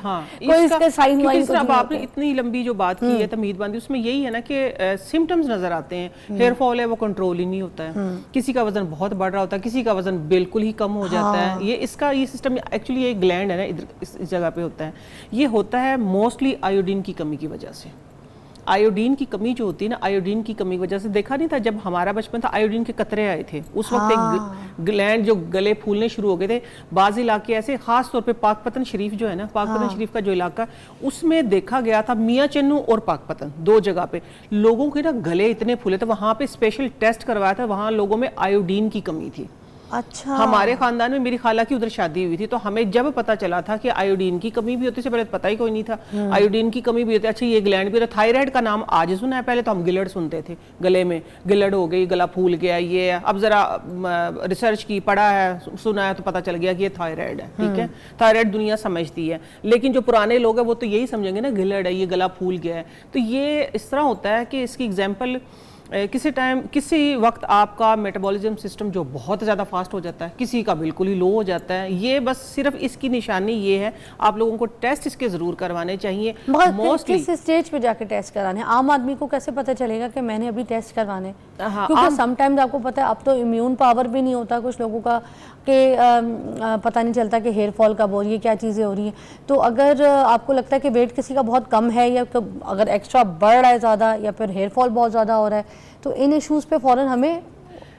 इसका साइन वाइन अब आपने इतनी लंबी जो बात की है, तमीद बांधी, उसमें यही है ना कि सिम्टम्स नजर आते हैं। हेयर फॉल है वो कंट्रोल ही नहीं होता है, किसी का वजन बहुत बढ़ रहा होता है, किसी का वजन बिल्कुल ही कम हो जाता है। ये इसका ये सिस्टम एक्चुअली ये ग्लैंड है ना, इधर इस जगह पे होता है। ये होता है मोस्टली आयोडीन की कमी की वजह से। आयोडीन की कमी जो होती है ना, आयोडीन की कमी की वजह से, देखा नहीं था जब हमारा बचपन था आयोडीन के कतरे आए थे उस वक्त एक ग्लैंड जो गले फूलने शुरू हो गए थे। बाज़ इलाके ऐसे, खास तौर पे पाकपतन शरीफ जो है ना, पाकपतन शरीफ का जो इलाका, उसमें देखा गया था मियाँ चन्नू और पाकपतन दो जगह पे लोगों के ना गले इतने फूले थे। वहाँ पे स्पेशल टेस्ट करवाया था, वहाँ लोगों में आयोडीन की कमी थी। अच्छा। हमारे खानदान में मेरी खाला की उधर शादी हुई थी, तो हमें जब पता चला था कि आयोडीन की कमी भी होती है, पहले पता ही कोई नहीं था आयोडीन की कमी भी होती है। अच्छा, ये ग्लैंड भी होता है। थायराइड का नाम आज सुना है, पहले तो हम गिलड़ सुनते थे, गले में गिलड़ हो गई, गला फूल गया, ये अब जरा रिसर्च की, पढ़ा है, सुना है, तो पता चल गया कि ये थायराइड है। ठीक है, थायराइड दुनिया समझती है, लेकिन जो पुराने लोग हैं वो तो यही समझेंगे ना गिलड़ है, ये गला फूल गया है। तो ये इस तरह होता है कि इसकी एग्जाम्पल किसी वक्त आपका मेटाबॉलिज्म सिस्टम जो बहुत ज़्यादा फास्ट हो जाता है, किसी का बिल्कुल ही लो हो जाता है। ये बस सिर्फ इसकी निशानी ये है, आप लोगों को टेस्ट इसके ज़रूर करवाने चाहिए। मोस्टली किस स्टेज पे जाके टेस्ट कराने, आम आदमी को कैसे पता चलेगा कि मैंने अभी टेस्ट करवाने? क्योंकि समटाइम्स आपको पता है अब तो इम्यून पावर भी नहीं होता कुछ लोगों का कि पता नहीं चलता कि हेयर फॉल कब हो रही है, क्या चीज़ें हो रही हैं। तो अगर आपको लगता है कि वेट किसी का बहुत कम है या अगर एक्स्ट्रा बढ़ रहा है ज़्यादा या फिर हेयर फॉल बहुत ज़्यादा हो रहा है, तो इन इश्यूज़ पे फ़ौरन हमें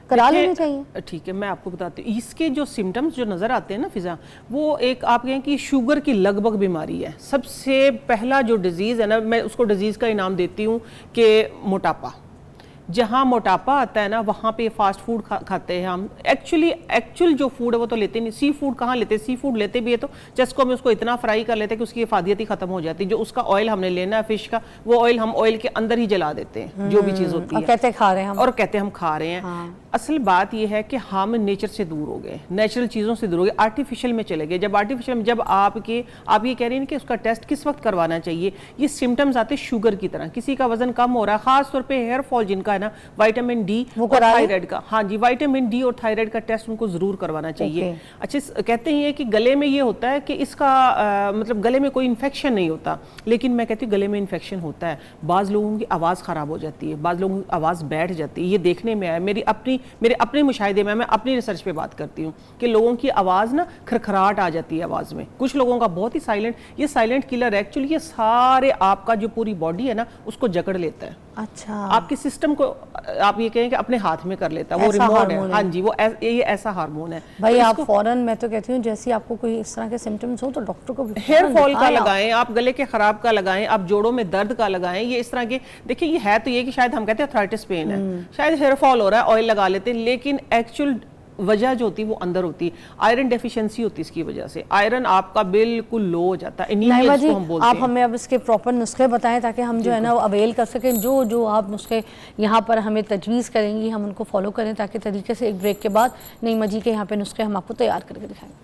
करा लेने चाहिए। ठीक है, मैं आपको बताती हूँ इसके जो सिम्टम्स जो नज़र आते हैं ना फिज़ा, वो एक आप कहें कि शुगर की लगभग बीमारी है। सबसे पहला जो डिज़ीज़ है ना, मैं उसको डिज़ीज़ का इनाम देती हूँ कि मोटापा। जहाँ मोटापा आता है ना, वहाँ पे फास्ट फूड खाते हैं हम। एक्चुअल जो फूड है वो तो लेते नहीं। सी फूड कहाँ लेते हैं? सी फूड लेते भी है तो चस्को में उसको इतना फ्राई कर लेते हैं कि उसकी इफादियत ही खत्म हो जाती है। जो उसका ऑयल हमने लेना है फिश का, वो ऑयल हम ऑयल के अंदर ही जला देते हैं, जो भी चीज़ होती है, कहते खा रहे हैं हम, और कहते हैं हम खा रहे हैं। असल बात यह है कि हम नेचर से दूर हो गए, नेचुरल चीज़ों से दूर हो गए, आर्टिफिशियल में चले गए। जब आर्टिफिशियल में जब आप ये कह रहे हैं कि उसका टेस्ट किस वक्त करवाना चाहिए, ये सिम्टम्स आते शुगर की तरह। किसी का वजन कम हो रहा है, खास तौर पे हेयर फॉल जिनका है ना, विटामिन डी और थायराइड का, हाँ जी, विटामिन डी और थायराइड का टेस्ट उनको जरूर करवाना चाहिए। अच्छा, कहते हैं कि गले में ये होता है कि इसका मतलब गले में कोई इन्फेक्शन नहीं होता, लेकिन मैं कहती हूँ गले में इन्फेक्शन होता है। बाज़ लोगों की आवाज़ ख़राब हो जाती है, बाज़ लोगों की आवाज़ बैठ जाती है। ये देखने में आया, मेरे अपने मुशाहिदे में, मैं अपनी रिसर्च पे बात करती हूँ कि लोगों की आवाज़ ना खरखराहट आ जाती है आवाज़ में। कुछ लोगों का बहुत ही साइलेंट, ये साइलेंट किलर है एक्चुअली। ये सारे आपका जो पूरी बॉडी है ना उसको जकड़ लेता है। अच्छा, आपके सिस्टम को आप ये कहें कि अपने हाथ में कर लेता है, वो रिमोट है। हाँ जी, वो ये ऐसा हार्मोन है भाई। आप फौरन, मैं तो कहती हूँ जैसे आपको कोई इस तरह के सिम्टम्स हो तो डॉक्टर को भी हेयर फॉल का लगाएं, आप गले के खराब का लगाएं, आप जोड़ों में दर्द का लगाएं। ये इस तरह के देखिए, ये है तो ये कि शायद हम कहते हैं अर्थराइटिस पेन है, शायद हेयर फॉल हो रहा है, ऑयल लगा लेते हैं, लेकिन एक्चुअल वजह जो होती है वो अंदर होती है। आयरन डेफिशिएंसी होती है इसकी वजह से, आयरन आपका बिल्कुल लो हो जाता है। एनीमिया जिसको हम बोलते हैं। आप हमें अब इसके प्रॉपर नुस्खे बताएं ताकि हम जो है ना वो अवेल कर सकें। जो आप नुस्खे यहाँ पर हमें तजवीज़ करेंगी हम उनको फॉलो करें, ताकि तरीके से एक ब्रेक के बाद नईमा जी के यहाँ पे नुस्खे हम आपको तैयार करके दिखाएंगे।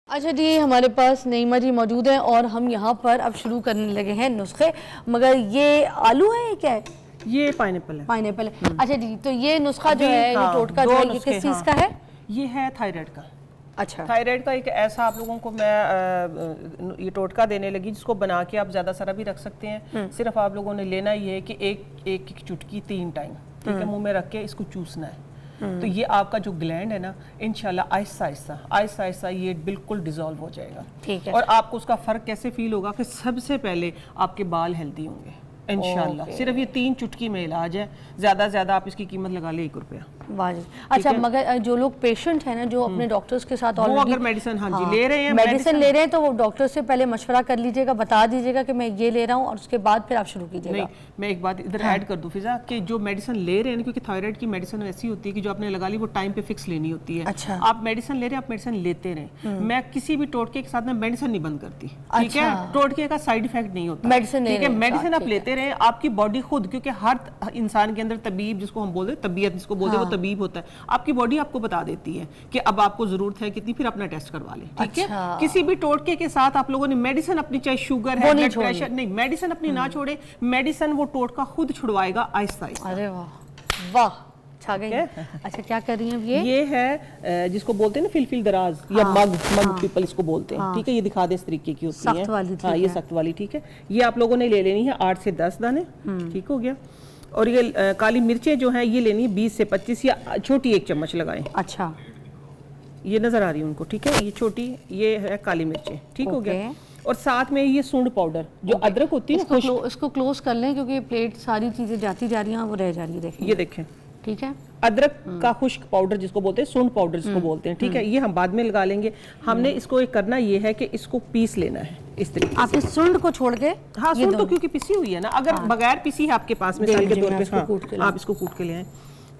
अच्छा जी, हमारे पास नईमा जी मौजूद हैं और हम यहाँ पर अब शुरू करने लगे हैं नुस्खे। मगर ये आलू है, क्या है? ये पाइनएप्पल है। पाइनएप्पल है। अच्छा जी, तो ये नुस्खा जो है, ये टोटका जो है, ये किस चीज़ का है? ये है थायराइड का। अच्छा, थायराइड का एक ऐसा आप लोगों को मैं ये टोटका देने लगी जिसको बना के आप ज़्यादा सारा भी रख सकते हैं। सिर्फ आप लोगों ने लेना ये है कि एक चुटकी 3 टाइम, ठीक है, मुंह में रख के इसको चूसना है। तो ये आपका जो ग्लैंड है ना, इंशाल्लाह आहिस्ता आहिस्ता ये बिल्कुल डिसॉल्व हो जाएगा। ठीक है। और आपको उसका फ़र्क कैसे फील होगा कि सबसे पहले आपके बाल हेल्दी होंगे इंशाल्लाह। सिर्फ ये 3 चुटकी में इलाज है, ज़्यादा से ज़्यादा आप इसकी कीमत लगा ले 1 रुपया। अच्छा, मगर जो लोग पेशेंट हैं ना, जो अपने डॉक्टर्स के साथ वो अगर मेडिसिन ले रहे हैं, मेडिसिन ले रहे हैं, तो वो डॉक्टर से पहले मशवरा कर लीजिएगा, बता दीजिएगा कि मैं ये ले रहा हूँ, और उसके बाद फिर आप शुरू कीजिएगा। नहीं, मैं एक बात इधर ऐड कर दूं फिजा, कि जो मेडिसिन ले रहे हैं, क्योंकि थायराइड की मेडिसिन ऐसी होती है कि जो आपने लगा ली वो टाइम पे फिक्स लेनी होती है। अच्छा। आप मेडिसिन ले रहे हैं, आप मेडिसिन लेते रहें। मैं किसी भी टोटके के साथ में मेडिसिन नहीं बंद करती, ठीक है? टोटके का साइड इफेक्ट नहीं होता, मेडिसिन, ठीक है? मेडिसिन आप लेते रहें, आपकी बॉडी खुद, क्योंकि हर इंसान के अंदर तबीब, जिसको हम बोलते हैं तबीयत जिसको बोलते हैं, वो तबीब होता है। आपकी बॉडी आपको बता देती है कि अब आपको जरूरत है कितनी, फिर अपना टेस्ट करवा लें, ठीक है? किसी भी टोटके के साथ आप लोगों ने मेडिसिन अपनी, चाहे शुगर है, ब्लड प्रेशर, नहीं, मेडिसिन अपनी ना छोड़े, मेडिसिन वो टोटका खुद छुड़वाएगा आहिस्ता आहिस्ता। अरे वाह वाह, छा गई। अच्छा, क्या कर रही हैं ये है जिसको बोलते हैं ना फिल दराज, या मग पीपल इसको बोलते हैं, ठीक है? ये दिखा दे इस तरीके की होती है, हाँ, ये सख्त वाली, ठीक है? ये आप लोगों ने ले लेनी है 8 से 10 दाने, ठीक हो गया? और ये काली मिर्चें जो हैं ये लेनी है 20 से 25, या छोटी 1 चम्मच लगाएं। अच्छा, ये नजर आ रही है उनको, ठीक है? ये छोटी, ये है काली मिर्चें, ठीक हो गया? और साथ में ये सूंड पाउडर, जो अदरक होती है ना, इसको क्लोज कर लें क्योंकि प्लेट सारी चीजें जाती जा रही हैं, वो रह जा रही है। देखें, ये देखें, ठीक है? अदरक का खुश्क पाउडर जिसको बोलते हैं, सूंड पाउडर जिसको बोलते हैं, ठीक है? ये हम बाद में लगा लेंगे। हमने इसको एक करना ये है कि इसको पीस लेना है इस तरीके से। आप इस सूंड को छोड़ के, हाँ, सूंड तो क्योंकि पिसी हुई है ना, अगर बगैर पिसी है आपके पास मिसाल के तौर पे, आप इसको कूट के ले आए,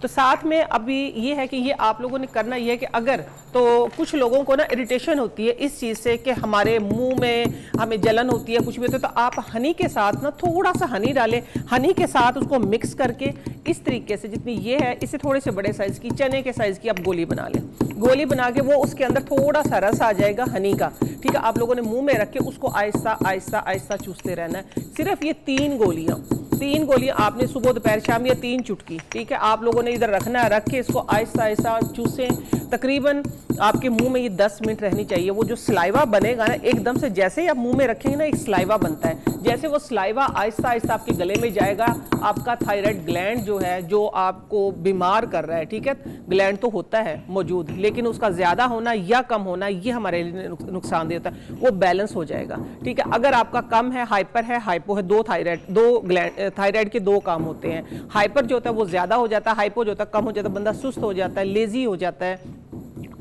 तो साथ में अभी ये है कि ये आप लोगों ने करना ये है कि अगर तो कुछ लोगों को ना इरिटेशन होती है इस चीज़ से कि हमारे मुंह में हमें जलन होती है, कुछ भी होता है, तो आप हनी के साथ ना थोड़ा सा हनी डालें, हनी के साथ उसको मिक्स करके इस तरीके से जितनी ये है इससे थोड़े से बड़े साइज़ की चने के साइज़ की आप गोली बना लें। गोली बना के वो उसके अंदर थोड़ा सा रस आ जाएगा हनी का, ठीक है। आप लोगों ने मुंह में रख के उसको आहिस्ता आहिस्ता आहिस्ता चूसते रहना है। सिर्फ ये 3 गोलियां आपने सुबह दोपहर शाम, या 3 चुटकी, ठीक है, आप लोगों ने इधर रखना है। रख के इसको आहिस्ता आहिस्ता चूसें। तकरीबन आपके मुंह में ये 10 मिनट रहनी चाहिए। वो जो सलाइवा बनेगा ना, एकदम से जैसे ही आप मुंह में रखेंगे ना, एक सलाइवा बनता है। जैसे वो सलाइवा आहिस्ता आहिस्ता आपके गले में जाएगा, आपका थायराइड ग्लैंड जो है, जो आपको बीमार कर रहा है, ठीक है, ग्लैंड तो होता है मौजूद, लेकिन उसका ज़्यादा होना या कम होना ये हमारे लिए नुकसानदेह होता है, वो बैलेंस हो जाएगा, ठीक है। अगर आपका कम है, हाइपर है, हाइपो है, दो ग्लैंड थायराइड के 2 काम होते हैं। हाइपर जो होता है वो ज़्यादा हो जाता है, हाइपो जो होता है कम हो जाता है, बंदा सुस्त हो जाता है, लेज़ी हो जाता है,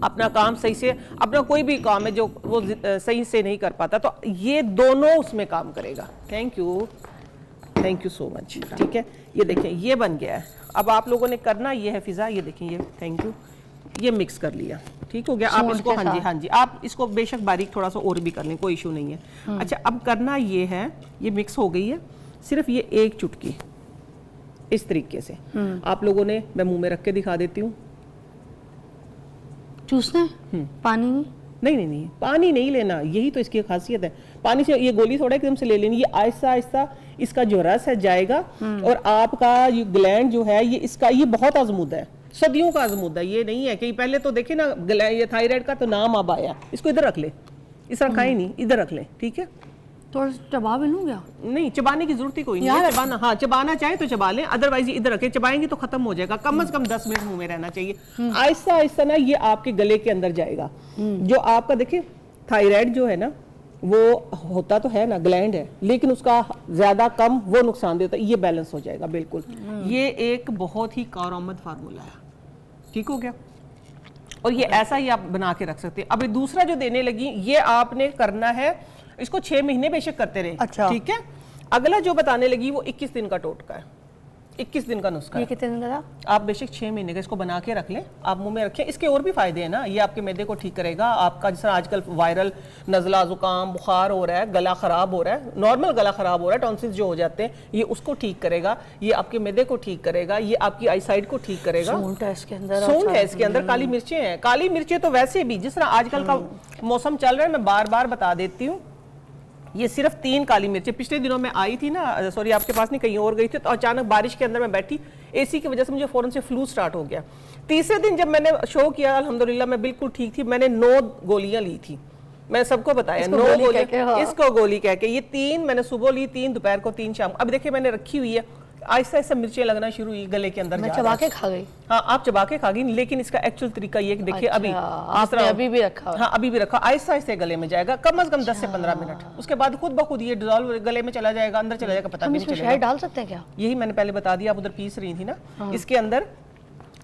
अपना काम सही से, अपना कोई भी काम है जो वो सही से नहीं कर पाता, तो ये दोनों उसमें काम करेगा। थैंक यू सो मच, ठीक है। ये देखें ये बन गया है। अब आप लोगों ने करना ये है फिज़ा, ये देखें, ये थैंक यू, ये मिक्स कर लिया, ठीक हो गया। आप इसको हाँ जी आप इसको बेशक बारीक थोड़ा सा और भी कर लें, कोई इशू नहीं है। अच्छा, अब करना ये है, ये मिक्स हो गई है, सिर्फ ये 1 चुटकी इस तरीके से आप लोगों ने, मैं मुंह में रख के दिखा देती हूँ। चूसना है, पानी नहीं, पानी नहीं लेना, यही तो इसकी खासियत है। पानी से ये गोली थोड़ा एकदम से ले लेनी, ये आहिस्ता आहिस्ता इसका जो रस है जाएगा, और आपका ये ग्लैंड जो है ये इसका ये बहुत आजमूदा है, सदियों का आजमूदा। ये नहीं है कि पहले तो देखे ना, ये थायराइड का तो नाम अब आया, इसको इधर रख ले, इस तरह खाए नहीं, इधर रख ले, ठीक है। थोड़ा चबा भी लूँ क्या? नहीं, चबाने की जरूरत ही कोई नहीं है। चबाना, हाँ चबाना चाहे तो चबा लें, अदरवाइज इधर रखें, चबाएंगे तो खत्म हो जाएगा। कम से कम 10 मिनट मुंह में रहना चाहिए। आहिस्ता आहिस्ता ना ये आपके गले के अंदर जाएगा। जो आपका देखिए थायराइड जो है ना, वो होता तो है ना, ग्लैंड है, लेकिन उसका ज्यादा कम वो नुकसान देता है, ये बैलेंस हो जाएगा बिल्कुल। ये एक बहुत ही कारआमद फार्मूला है, ठीक हो गया। और ये ऐसा ही आप बना के रख सकते हैं। अभी दूसरा जो देने लगी, ये आपने करना है, इसको 6 महीने बेशक करते रहे, अच्छा, ठीक है। अगला जो बताने लगी वो 21 दिन का टोटका है, 21 दिन का नुस्खा। ये कितने दिन का था? आप बेशक 6 महीने का इसको बना के रख लें, आप मुंह में रखें। इसके और भी फायदे हैं ना, ये आपके मैदे को ठीक करेगा। आपका जैसा आजकल वायरल नज़ला, जुकाम, बुखार हो रहा है, गला खराब हो रहा है, नॉर्मल गला खराब हो रहा है, टॉन्सिल्स जो हो जाते हैं, ये उसको ठीक करेगा। ये आपके मैदे को ठीक करेगा, ये आपकी आईसाइट को ठीक करेगा। सूंड है इसके अंदर, सूंड है इसके अंदर, काली मिर्चें हैं। काली मिर्चें तो वैसे भी जिस तरह आजकल का मौसम चल रहा है, मैं बार बार बता देती हूँ, ये सिर्फ 3 काली मिर्चें। पिछले दिनों में आई थी ना, सॉरी आपके पास नहीं, कहीं और गई थी, तो अचानक बारिश के अंदर मैं बैठी, एसी की वजह से मुझे फौरन से फ्लू स्टार्ट हो गया। तीसरे दिन जब मैंने शो किया, अल्हम्दुलिल्लाह मैं बिल्कुल ठीक थी। मैंने 9 गोलियां ली थी, मैंने सबको बताया 9 गोलियां, इसको गोली कह के। ये 3 मैंने सुबह ली, 3 दोपहर को, 3 शाम। अब देखिए मैंने रखी हुई है, आहिस्ता आहिस्ता मिर्चें लगना शुरू हुई गले के अंदर। मैं चबा के खा गई। हाँ, आप चबा के खा गई, लेकिन इसका एक्चुअल तरीका ये देखिए, अभी आपने अभी भी रखा? हाँ, अभी भी रखा। आहिस्ता आहिस्ता गले में जाएगा, कम से कम 10 से 15 मिनट। उसके बाद खुद ब खुद ये डिजॉल्व गले में चला जाएगा, अंदर चला जाएगा, पता भी नहीं चलेगा। शहद डाल सकते हैं क्या? यही मैंने पहले बता दिया, आप उधर पीस रही थी ना। इसके अंदर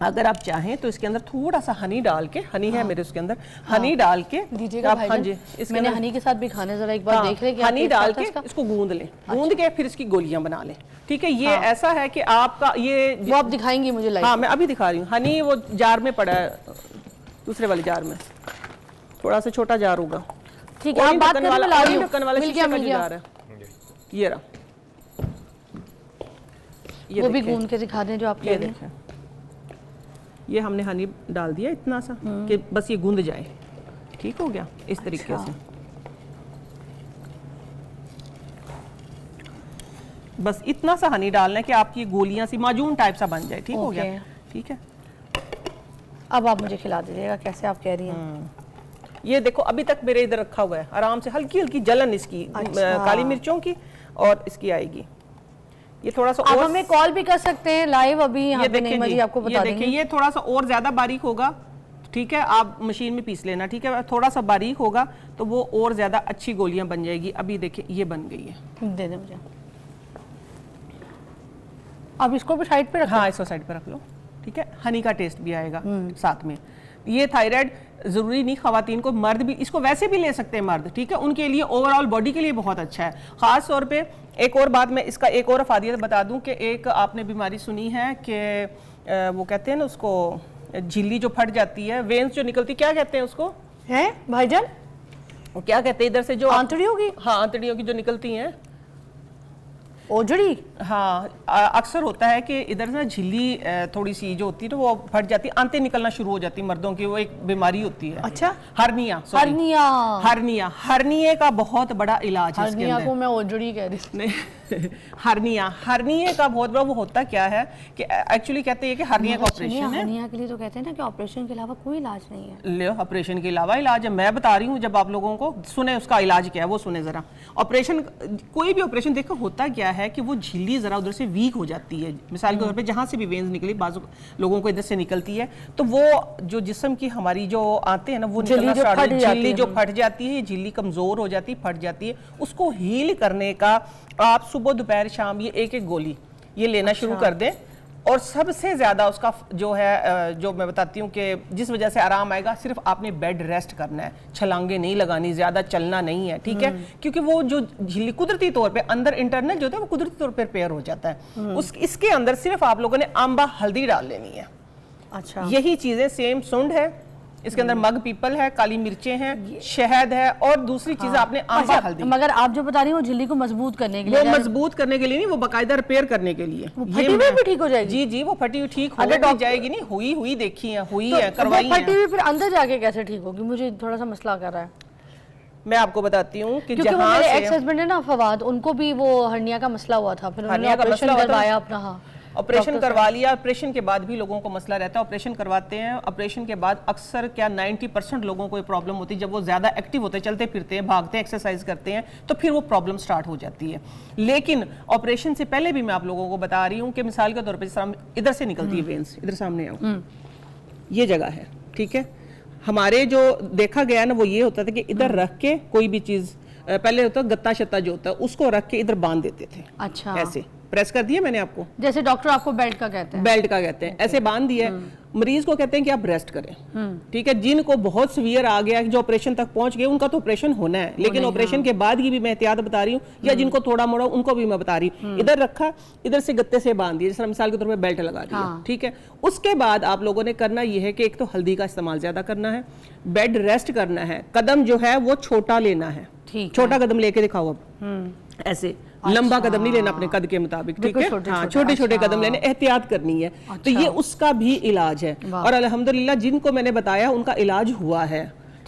अगर आप चाहें तो इसके अंदर थोड़ा सा हनी डाल के, हनी है मेरे उसके अंदर, हनी डाल के दीजिएगा भाई। हाँ जी, मैंने हनी के साथ भी खाने, जरा एक बार देख लें कि हनी डाल के इसको गूंद लें, गूंद के फिर इसकी गोलियां बना लें, ठीक है। ये ऐसा है कि आपका ये वो आप दिखाएंगी मुझे लाइव? हाँ, मैं अभी दिखा रही हूँ। हनी वो जार में पड़ा है, दूसरे वाले जार में, थोड़ा सा छोटा जार होगा, ठीक है। आप बात करें, मैं ला रही हूँ। ढक्कन वाला शीशे का जो जार है, ये रहा। वो भी गूंद के दिखा दें जो आप कह रहे हैं। ये हमने हनी डाल दिया इतना सा कि बस ये गूंद जाए, ठीक हो गया इस तरीके से। बस इतना सा हनी डालना है कि आपकी गोलियां सी माजून टाइप सा बन जाए, ठीक हो गया, ठीक है। अब आप मुझे खिला दीजिएगा, कैसे आप कह रही हैं। ये देखो अभी तक मेरे इधर रखा हुआ है, आराम से हल्की हल्की जलन इसकी काली मिर्चों की और इसकी आएगी। ये थोड़ा सा, आप हमें कॉल भी कर सकते हैं लाइव, अभी यहाँ पे नहीं मर्जी आपको बता देंगे। ये थोड़ा सा और ज्यादा बारीक होगा, ठीक है, आप मशीन में पीस लेना, ठीक है। थोड़ा सा बारीक होगा तो वो और ज्यादा अच्छी गोलियां बन जाएगी। अभी देखिए ये बन गई है, दे दें मुझे। अब इसको भी साइड पे रख, हाँ इसको साइड पे रख लो, ठीक है। हनी का टेस्ट भी आएगा साथ में। ये थायराइड ज़रूरी नहीं ख़वातीन को, मर्द भी इसको वैसे भी ले सकते हैं मर्द, ठीक है, उनके लिए ओवरऑल बॉडी के लिए बहुत अच्छा है। ख़ास तौर पे एक और बात मैं इसका एक और अफादियत बता दूं कि एक आपने बीमारी सुनी है कि वो कहते हैं ना उसको झिल्ली जो फट जाती है, वेन्स जो निकलती, क्या कहते हैं उसको, है भाईजान, वो क्या कहते हैं इधर से जो आंतड़ियों की, हाँ आंतड़ियों की जो निकलती हैं, ओजड़ी, हाँ अक्सर होता है कि इधर ना झिल्ली थोड़ी सी जो होती है तो वो फट जाती है, आंतें निकलना शुरू हो जाती है मर्दों की, वो एक बीमारी होती है। अच्छा, हर्निया, हर्निया, हर्निया, हर्निये का बहुत बड़ा इलाज है इसके हर्निया अंदर। को मैं ओजड़ी कह रही थी। नहीं हर्निये का बहुत बड़ा वो होता क्या है कि एक्चुअली कहते हैं कि हर्निया का ऑपरेशन है। हर्निया के लिए तो कहते हैं ना कि ऑपरेशन के अलावा कोई इलाज नहीं है। ले ऑपरेशन के अलावा इलाज है, मैं बता रही हूँ, जब आप लोगों को सुने उसका इलाज क्या है वो सुने जरा। ऑपरेशन, कोई भी ऑपरेशन देखो होता क्या है कि वो झिल्ली जरा उधर से वीक हो जाती है, मिसाल के तौर पे जहाँ से भी वेन्स निकली बाजू लोगों को इधर से निकलती है, तो वो जो जिस्म की हमारी जो आते हैं ना वो निकलना स्टार्ट हो, झिल्ली जो फट जाती है, झिल्ली कमजोर हो जाती है, फट जाती है, उसको हील करने का आप सुबह दोपहर शाम ये एक एक गोली ये लेना शुरू कर दें। और सबसे ज्यादा उसका जो है जो मैं बताती हूँ कि जिस वजह से आराम आएगा, सिर्फ आपने बेड रेस्ट करना है, छलांगे नहीं लगानी, ज्यादा चलना नहीं है, ठीक है, क्योंकि वो जो झिल्ली कुदरती तौर पे अंदर इंटरनल जो होता है वो कुदरती तौर पे रिपेयर हो जाता है। उस इसके अंदर सिर्फ आप लोगों ने आंबा हल्दी डाल लेनी है। अच्छा, यही चीजें सेम सुंड है, इसके अंदर मग पीपल है, काली मिर्चें हैं, शहद है, और दूसरी चीज आपने आंबा हल्दी। मगर आप जो बता रही हो झिल्ली को मजबूत करने के लिए, वो मजबूत करने के लिए नहीं, वो बाकायदा रिपेयर करने के लिए। फटी हुई भी ठीक हो जाएगी? जी जी, वो फटी हुई ठीक हो जाएगी, नहीं हुई देखी है, हुई तो है, करवाई है। फटी हुई फिर अंदर जाके कैसे ठीक होगी? मुझे थोड़ा सा मसला कर रहा है, मैं आपको बताती हूँ कि क्योंकि वो जहाँ मेरे से एक्स हस्बैंड है ना फवाद, उनको भी वो हर्निया का मसला हुआ था, फिर उन्होंने हर्निया का ऑपरेशन मसला हुआ था। करवाया अपना। हाँ, ऑपरेशन करवा लिया, ऑपरेशन के बाद भी लोगों को मसला रहता है, ऑपरेशन करवाते हैं, ऑपरेशन के बाद अक्सर क्या 90% लोगों को ये प्रॉब्लम होती है, जब वो ज़्यादा एक्टिव होते हैं, चलते फिरते हैं, भागते हैं, एक्सरसाइज करते हैं, तो फिर वो प्रॉब्लम स्टार्ट हो जाती है। लेकिन ऑपरेशन से पहले भी मैं आप लोगों को बता रही हूँ कि मिसाल के तौर पर जिस इधर से निकलती है वेन्स, इधर सामने आओ, ये जगह है, ठीक है, हमारे जो देखा गया ना वो ये होता था कि इधर रख के कोई भी चीज़, पहले होता गत्ता शत्ता जो होता है उसको रख के इधर बांध देते थे। अच्छा, ऐसे प्रेस कर दिया मैंने आपको, जैसे डॉक्टर आपको बेल्ट का कहते हैं। बेल्ट का कहते हैं, ऐसे बांध दिया है। मरीज को कहते हैं कि आप रेस्ट करें, ठीक है। जिनको बहुत सीवियर आ गया, जो ऑपरेशन तक पहुंच गए, उनका तो ऑपरेशन होना है, लेकिन ऑपरेशन के बाद की भी मैं एहतियात बता रही हूँ, या जिनको थोड़ा मोड़ा उनको भी मैं बता रही हूँ। इधर रखा, इधर से गत्ते से बांध दिया, जैसे मिसाल के तौर पर बेल्ट लगा दिया, ठीक है। उसके बाद आप लोगों ने करना यह है कि एक तो हल्दी का इस्तेमाल ज्यादा करना है, बेड रेस्ट करना है, कदम जो है वो छोटा लेना है, छोटा कदम लेके दिखाओ अब, ऐसे लंबा कदम नहीं लेना अपने कद के मुताबिक, ठीक है, हाँ छोटे छोटे कदम लेने, एहतियात करनी है। तो ये उसका भी इलाज है, और अल्हम्दुलिल्लाह जिनको मैंने बताया उनका इलाज हुआ है।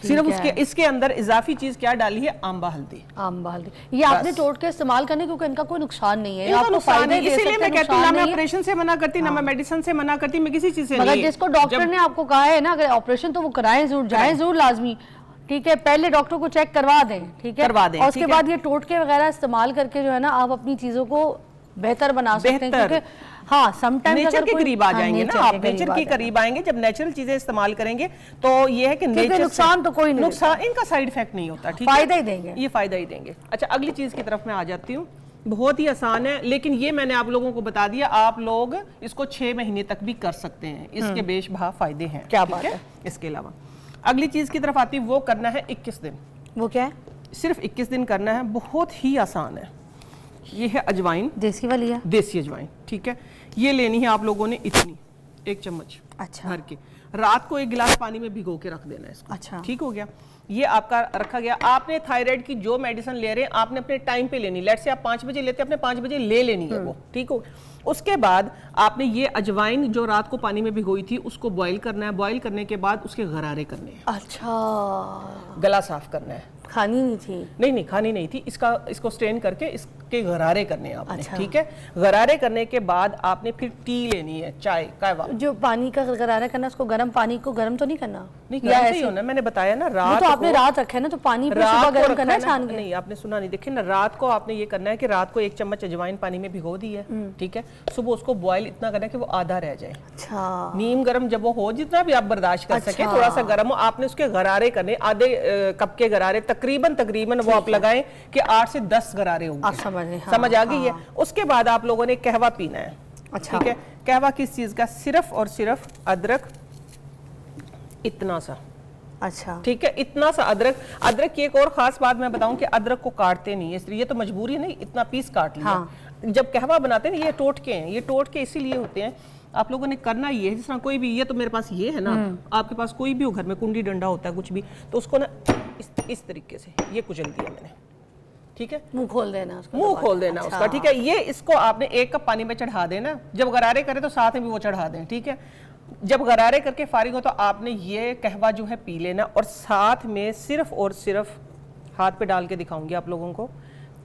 सिर्फ उसके इसके अंदर इजाफी चीज क्या डाली है, आंबा हल्दी। आंबा हल्दी ये आपने टोट के इस्तेमाल करने, क्योंकि इनका कोई नुकसान नहीं है, आपको फायदा, इसीलिए मैं कहती हूँ ना मैं ऑपरेशन से मना करती, ना मैं मेडिसिन से मना करती, मैं किसी चीज से नहीं। मगर जिसको डॉक्टर ने आपको कहा है ना अगर ऑपरेशन तो वो कराएं जरूर, जाएं जरूर लाजमी, ठीक है, पहले डॉक्टर को चेक करवा दें, ठीक है, करवा दें, और उसके बाद ये टोटके वगैरह इस्तेमाल करके जो है ना आप अपनी चीजों को बेहतर बना सकते हैं, क्योंकि हाँ समटाइम्स नेचर के करीब आ जाएंगे ना आप, नेचर के करीब आएंगे जब नेचुरल चीजें इस्तेमाल करेंगे, तो ये है कि नेचर नुकसान तो कोई नहीं, नुकसान इनका साइड इफेक्ट नहीं होता, ठीक है, फायदा ही देंगे, ये फायदा ही देंगे। अच्छा, अगली चीज की तरफ मैं आ जाती हूँ, बहुत ही आसान है, लेकिन ये मैंने आप लोगों को बता दिया, आप लोग इसको 6 महीने तक भी कर सकते हैं, इसके बेशबहा फायदे हैं। क्या बात है। इसके अलावा अगली चीज की तरफ आती है, वो करना है 21 दिन। वो क्या है? सिर्फ 21 दिन करना है, बहुत ही आसान है। ये है अजवाइन, देसी वाली है, देसी अजवाइन, ठीक है। ये लेनी है आप लोगों ने इतनी, 1 चम्मच अच्छा, भर के, रात को 1 गिलास पानी में भिगो के रख देना है इसको, अच्छा, ठीक हो गया। ये आपका रखा गया। आपने थायराइड की जो मेडिसिन ले रहे हैं आपने अपने टाइम पे लेनी, लेट से आप 5 बजे लेते हैं, अपने 5 बजे ले लेनी है वो, ठीक हो। उसके बाद आपने ये अजवाइन जो रात को पानी में भिगोई थी उसको बॉईल करना है, बॉईल करने के बाद उसके गरारे करने हैं, अच्छा, गला साफ करना है, खानी नहीं थी, नहीं खानी नहीं थी, इसको स्ट्रेन करके इसके गरारे करने हैं आपने, अच्छा, ठीक है। गरारे करने के बाद आपने फिर टी लेनी है, चाय कहवा, जो पानी का गरारा करना उसको गर्म पानी को गर्म तो नहीं करना, नहीं गर्म से ही होना, मैंने बताया ना रात तो आपने रात रखा है ना, तो पानी पे सुबह गर्म करना है छान के, नहीं आपने सुना नहीं, देखिए ना रात को आपने ये करना है कि रात को 1 चम्मच अजवाइन पानी में भिगो दी है, ठीक है, सुबह उसको बॉईल इतना करना है कि वो आधा रह जाए, अच्छा, नीम गर्म जब वो हो, जितना भी आप बर्दाश्त कर सके, थोड़ा सा गर्म हो, आपने उसके गरारे करने, आधे कप के गरारे तकरीबन वो आप लगाएं कि 8 से 10 गरारे होंगे, समझ आ गई है। उसके बाद आप लोगों ने कहवा पीना है, अच्छा, ठीक है। कहवा किस चीज का, सिर्फ और सिर्फ अदरक, इतना सा, अच्छा ठीक है, इतना सा अदरक। अदरक की एक और खास बात मैं बताऊं कि अदरक को काटते नहीं है, इसलिए ये तो मजबूरी है, नहीं इतना पीस काट लिया। हाँ। जब कहवा बनाते हैं ये टोटके हैं, ये टोटके इसीलिए होते हैं, आप लोगों ने करना ये है, जिस तरह कोई भी, ये तो मेरे पास ये है ना, आपके पास कोई भी हो घर में, कुंडी डंडा होता है कुछ भी, तो उसको ना इस तरीके से ये कुचल दिया मैंने, ठीक है, मुंह खोल देना उसका, मुंह खोल देना उसका, ठीक है। ये इसको आपने 1 कप पानी में चढ़ा देना, जब गरारे करे तो साथ में भी वो चढ़ा दें, ठीक है। जब गरारे करके फारिग हो तो आपने ये कहवा जो है पी लेना, और साथ में सिर्फ और सिर्फ, हाथ पे डाल के दिखाऊंगी आप लोगों को,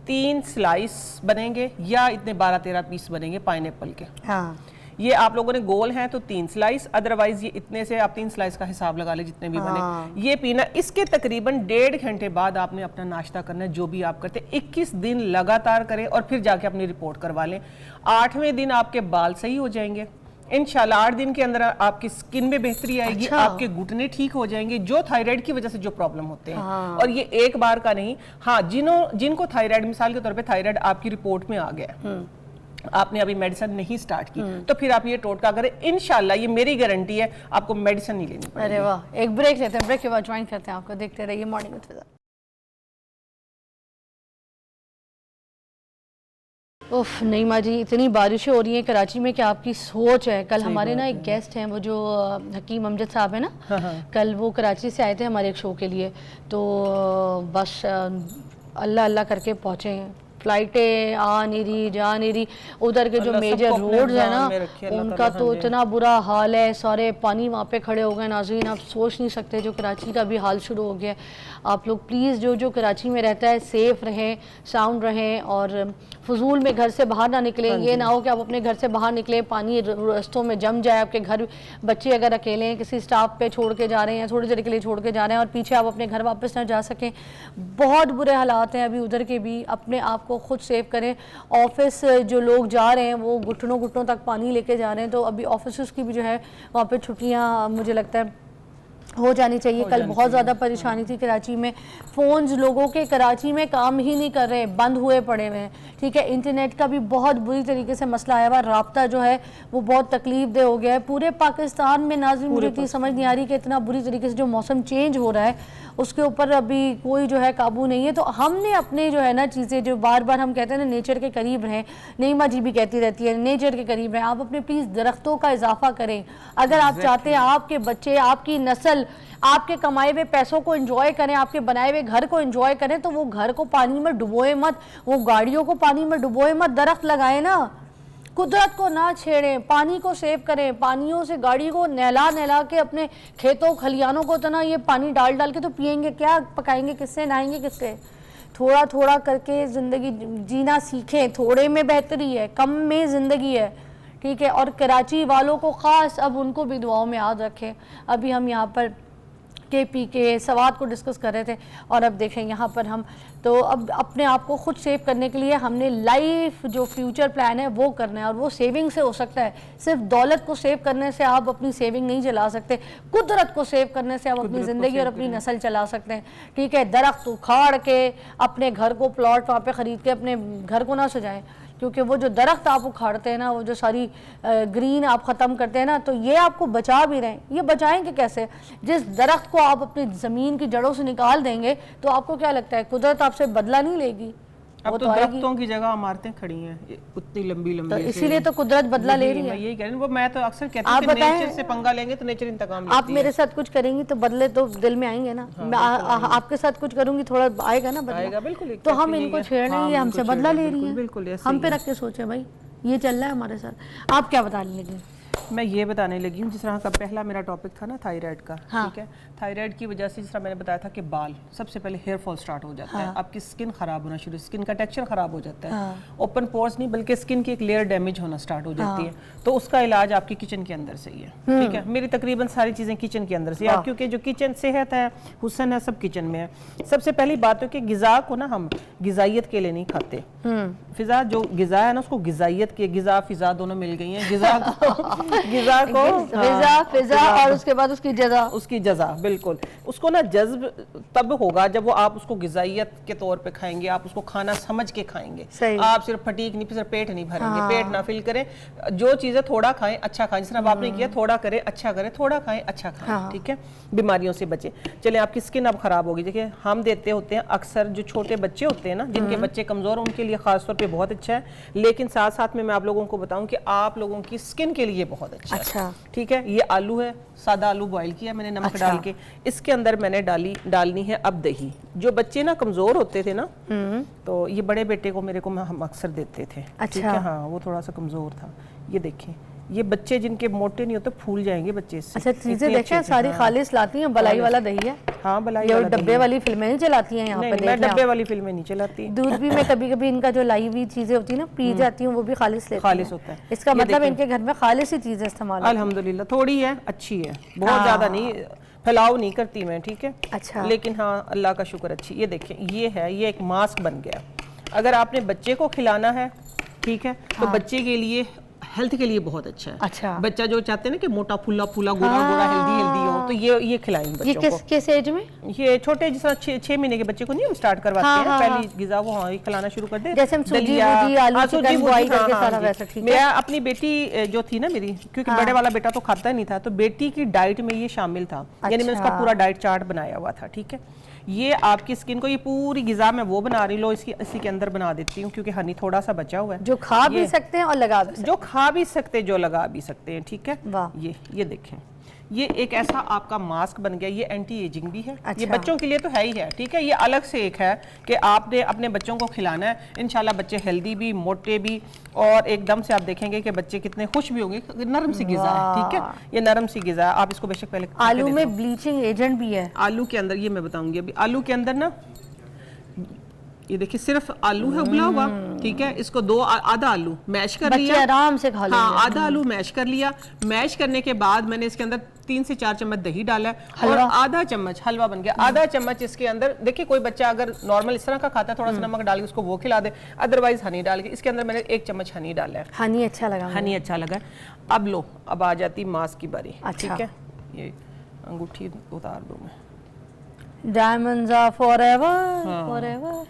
3 स्लाइस बनेंगे या इतने 12-13 पीस बनेंगे पाइनएप्पल के। हाँ ये आप लोगों ने गोल हैं तो 3 स्लाइस, अदरवाइज ये इतने से आप 3 स्लाइस का हिसाब लगा ले जितने भी बने। ये पीना, इसके तकरीबन 1.5 घंटे बाद आपने अपना नाश्ता करना है, जो भी आप करते हैं। 21 दिन लगातार करें और फिर जाके अपनी रिपोर्ट करवा लें। 8वें दिन आपके बाल सही हो जाएंगे इंशाल्लाह। 8 दिन के अंदर आपकी स्किन में बेहतरी आएगी। अच्छा। आपके घुटने ठीक हो जाएंगे, जो थायराइड की वजह से जो प्रॉब्लम होते हैं। और ये एक बार का नहीं, हाँ, जिनको थायराइड, मिसाल के तौर पे थायराइड आपकी रिपोर्ट में आ गया, आपने अभी मेडिसिन नहीं स्टार्ट की, तो फिर आप ये टोटका करें, इंशाल्लाह ये मेरी गारंटी है, आपको मेडिसिन नहीं लेनी पड़ेगी। अरे वाह, एक ब्रेक लेते हैं, ब्रेक के बाद ज्वाइन करते हैं आपको, देखते रहिए मॉर्निंग विद फिजा। उफ नईमा जी, इतनी बारिशें हो रही हैं कराची में कि आपकी सोच है। कल हमारे ना एक गेस्ट हैं, वो जो हकीम अमजद साहब है ना, कल वो कराची से आए थे हमारे एक शो के लिए, तो बस अल्लाह अल्लाह करके पहुँचे हैं। फ्लाइटें आ नहीं रही, जा नहीं रही। उधर के जो मेजर रोड्स है ना, उनका तो इतना बुरा हाल है, सारे पानी वहाँ पे खड़े हो गए। नाज़रीन, आप सोच नहीं सकते जो कराची का भी हाल शुरू हो गया है। आप लोग प्लीज़ जो कराची में रहता है, सेफ़ रहें, साउंड रहें और फजूल में घर से बाहर ना निकलें। ये ना हो कि आप अपने घर से बाहर निकलें, पानी रास्तों में जम जाए, आपके घर बच्चे अगर अकेले हैं, किसी स्टाफ पे छोड़ के जा रहे हैं, थोड़ी देर के लिए छोड़ के जा रहे हैं और पीछे आप अपने घर वापस ना जा सकें। बहुत बुरे हालात हैं अभी उधर के भी। अपने आप को खुद सेव करें। ऑफिस जो लोग जा रहे हैं वो घुटनों घुटनों तक पानी लेके जा रहे हैं, तो अभी ऑफिस की भी जो है वहाँ पे छुट्टियाँ मुझे लगता है हो जानी चाहिए। कल बहुत ज़्यादा परेशानी थी कराची में। फ़ोन्स लोगों के कराची में काम ही नहीं कर रहे, बंद हुए पड़े हुए हैं। ठीक है, इंटरनेट का भी बहुत बुरी तरीके से मसला आया हुआ, राब्ता जो है वो बहुत तकलीफ दे हो गया है पूरे पाकिस्तान में। नाज़रीन, मुझे इतनी समझ नहीं आ रही कि इतना बुरी तरीके से जो मौसम चेंज हो रहा है उसके ऊपर अभी कोई जो है काबू नहीं है। तो हमने अपने जो है ना चीज़ें, जो बार बार हम कहते हैं ना नेचर के करीब रहें, नईमा जी भी कहती रहती है नेचर के करीब रहें। आप अपने प्लीज़ दरख्तों का इजाफा करें। अगर आप चाहते हैं आपके बच्चे, आपकी नस्ल आपके कमाए हुए पैसों को एंजॉय करें, आपके बनाए हुए घर को एंजॉय करें, तो वो घर को पानी में डुबोए मत, वो गाड़ियों को पानी में डुबोए मत, दरख्त लगाए ना। कुदरत को ना छेड़ें, पानी को सेव करें। पानियों से गाड़ी को नहला नहला के अपने खेतों खलियानों को इतना ये पानी डाल डाल के तो पियेंगे क्या, पकाएंगे किससे, नहाएंगे किससे। थोड़ा थोड़ा करके ज़िंदगी जीना सीखें। थोड़े में बेहतरी है, कम में ज़िंदगी है। ठीक है, और कराची वालों को ख़ास अब उनको भी दुआओं में याद रखें। अभी हम यहाँ पर KP के सवाल को डिस्कस कर रहे थे और अब देखें यहाँ पर हम तो अब अपने आप को खुद सेव करने के लिए हमने लाइफ जो फ्यूचर प्लान है वो करना है, और वो सेविंग से हो सकता है। सिर्फ दौलत को सेव करने से आप अपनी सेविंग नहीं चला सकते, कुदरत को सेव करने से आप अपनी ज़िंदगी और अपनी नस्ल चला सकते हैं। ठीक है, दरख्त उखाड़ के अपने घर को, प्लॉट वहाँ पे ख़रीद के अपने घर को ना सजाएं, क्योंकि वो जो दरख्त आप उखाड़ते हैं ना, वो जो सारी ग्रीन आप ख़त्म करते हैं ना, तो ये आपको बचा भी रहे हैं। ये बचाएंगे कैसे? जिस दरख्त को आप अपनी ज़मीन की जड़ों से निकाल देंगे तो आपको क्या लगता है कुदरत आपसे बदला नहीं लेगी? अब तो दरख्तों की जगह इमारतें खड़ी हैं उतनी लंबी लंबी, तो इसीलिए तो कुदरत बदला ले रही है। यही कह रही हूं, वो मैं तो अक्सर कहती हूं कि नेचर से पंगा लेंगे तो नेचर इंतकाम लेती है। आप मेरे साथ कुछ करेंगी तो बदले तो दिल में आएंगे ना। मैं आपके साथ कुछ करूंगी थोड़ा आएगा ना बदला। बिल्कुल, तो हम इनको छेड़ रहे हैं, हमसे बदला ले रही है। हम पे रख के सोचे भाई ये चल रहा है हमारे साथ। आप क्या बताने लगे? मैं ये बताने लगी हूँ, जिस तरह का पहला मेरा टॉपिक था ना थायराइड का। हाँ। ठीक है, थायराइड की वजह से जिस तरह मैंने बताया था कि बाल, सबसे पहले हेयर फॉल स्टार्ट हो जाता है, आपकी स्किन खराब होना शुरू, स्किन का टेक्सचर खराब हो जाता है। ओपन पोर्स नहीं बल्कि स्किन की एक लेयर डैमेज होना स्टार्ट हो जाती है। तो उसका इलाज आपकी किचन के अंदर से ही है। ठीक है, मेरी तकरीबन सारी चीजें किचन के अंदर से, क्योंकि जो किचन सेहत है, हुस्न है, सब किचन में है। सबसे पहली बात है कि गिजा को ना हम गिजाइत के लिए नहीं खाते। फिजा जो गिजा है ना, उसको गिजाइत के, गिजा फिजा दोनों मिल गई हैं। गिजा गिज़ा को ग़िज़ा फ़िज़ा और उसके बाद उसकी जज़ा, उसकी जज़ा, बिल्कुल। उसको ना जज्ब तब होगा जब वो आप उसको ग़िज़ाइयत के तौर पे खाएंगे, आप उसको खाना समझ के खाएंगे। आप सिर्फ फटीक नहीं, सिर्फ पेट नहीं भरेंगे, पेट ना फिल करें। जो चीज़ें थोड़ा खाएं अच्छा खाएं, जिस तरह आपने किया, थोड़ा करें अच्छा करें, थोड़ा खाएं अच्छा खाएं, ठीक है, बीमारियों से बचें। चलें, आपकी स्किन अब ख़राब होगी। देखिए हम देते होते हैं अक्सर जो छोटे बच्चे होते हैं ना, जिनके बच्चे कमज़ोर, उनके लिए ख़ासतौर पर बहुत अच्छा है, लेकिन साथ साथ में मैं आप लोगों को बताऊँ कि आप लोगों की स्किन के लिए बहुत अच्छा है, ठीक है। ये आलू है, सादा आलू बॉईल किया मैंने नमक डाल के, इसके अंदर मैंने डालनी है अब दही। जो बच्चे ना कमज़ोर होते थे ना, तो ये बड़े बेटे को मेरे को हम अक्सर देते थे, ठीक है, हाँ वो थोड़ा सा कमज़ोर था। ये देखें, ये बच्चे जिनके मोटे नहीं होते फूल जाएंगे बच्चे इससे। अच्छा, चीजें देखें सारी खालिस लाती हैं, बलाई वाला दही है। हाँ, बलाई ये वाला डब्बे वाली फिल्में नहीं चलाती हैं यहाँ पे। मैं डब्बे वाली फिल्में नहीं चलाती। दूध भी मैं कभी कभी इनका जो लाई हुई चीजें होती है ना, पी जाती हूँ, वो भी खालिस लेती खालिस होता है। इसका मतलब इनके घर में खालिस ही चीजें इस्तेमाल होती हैं। अल्हम्दुलिल्लाह, थोड़ी है, अच्छी है, बहुत ज़्यादा नहीं, फैलाव नहीं करती मैं, ठीक है। अच्छा, लेकिन हाँ अल्लाह का शुक्र अच्छी। ये देखें, ये है, ये एक मास्क बन गया। अगर आपने बच्चे को खिलाना है, ठीक है, तो बच्चे के लिए हेल्थ के लिए बहुत अच्छा है। अच्छा, बच्चा जो चाहते हैं ना कि मोटा फुल्ला फूला गोरा गोरा हेल्दी हो, तो ये खिलाएंगे बच्चों को। किस एज में? ये छोटे, जिस 6 महीने के बच्चे को नहीं हम स्टार्ट करवाते हैं, पहली गिज़ा वो खिलाना शुरू कर दे, जैसे हम सूजी आलू चिकन बॉईल करके सारा वैसा, ठीक है। मैं अपनी बेटी जो थी ना मेरी, क्योंकि बड़े वाला बेटा तो खाता नहीं था, तो बेटी की डाइट में ये शामिल था, यानी मैं उसका पूरा डाइट चार्ट बनाया हुआ था, ठीक है। ये आपकी स्किन को, ये पूरी गिज़ा मैं वो बना रही लो, इसी के अंदर बना देती हूँ, क्योंकि हनी थोड़ा सा बचा हुआ है, जो खा भी सकते हैं और लगा भी सकते हैं। जो खा भी सकते, जो लगा भी सकते हैं, ठीक है। ये देखें, ये एक ऐसा आपका मास्क बन गया, ये एंटी एजिंग भी है। अच्छा। ये बच्चों के लिए तो है ही है, ठीक है। ये अलग से एक है कि आपने अपने बच्चों को खिलाना है, इंशाल्लाह बच्चे हेल्दी भी, मोटे भी, और एकदम से आप देखेंगे कि बच्चे कितने खुश भी होंगे। नरम सी गिज़ा है, ठीक है, ये नरम सी गिज़ा है। आप इसको बेशक पहले, आलू में ब्लीचिंग एजेंट भी है। आलू के अंदर, ये मैं बताऊंगी अभी, आलू के अंदर ना, ये देखिए सिर्फ आलू है उबला हुआ, ठीक है। इसको आधा आलू मैश कर लिया, आराम से खा लेंगे। हाँ, आधा आलू मैश कर लिया। मैश करने के बाद मैंने इसके अंदर 3 से 4 चम्मच दही डाला है, और आधा चम्मच हलवा बन गया। आधा चम्मच इसके अंदर, देखिए कोई बच्चा अगर नॉर्मल इस तरह का खाता है, थोड़ा सा नमक डाल के उसको वो खिला दे, अदरवाइज हनी डाल के। इसके अंदर मैंने 1 चम्मच हनी डाला है। हनी अच्छा लगा, हनी अच्छा लगा। अब लो, अब आ जाती मास्क की बारी, ठीक है। ये अंगूठी उतार दो मैं। Diamonds are forever, forever.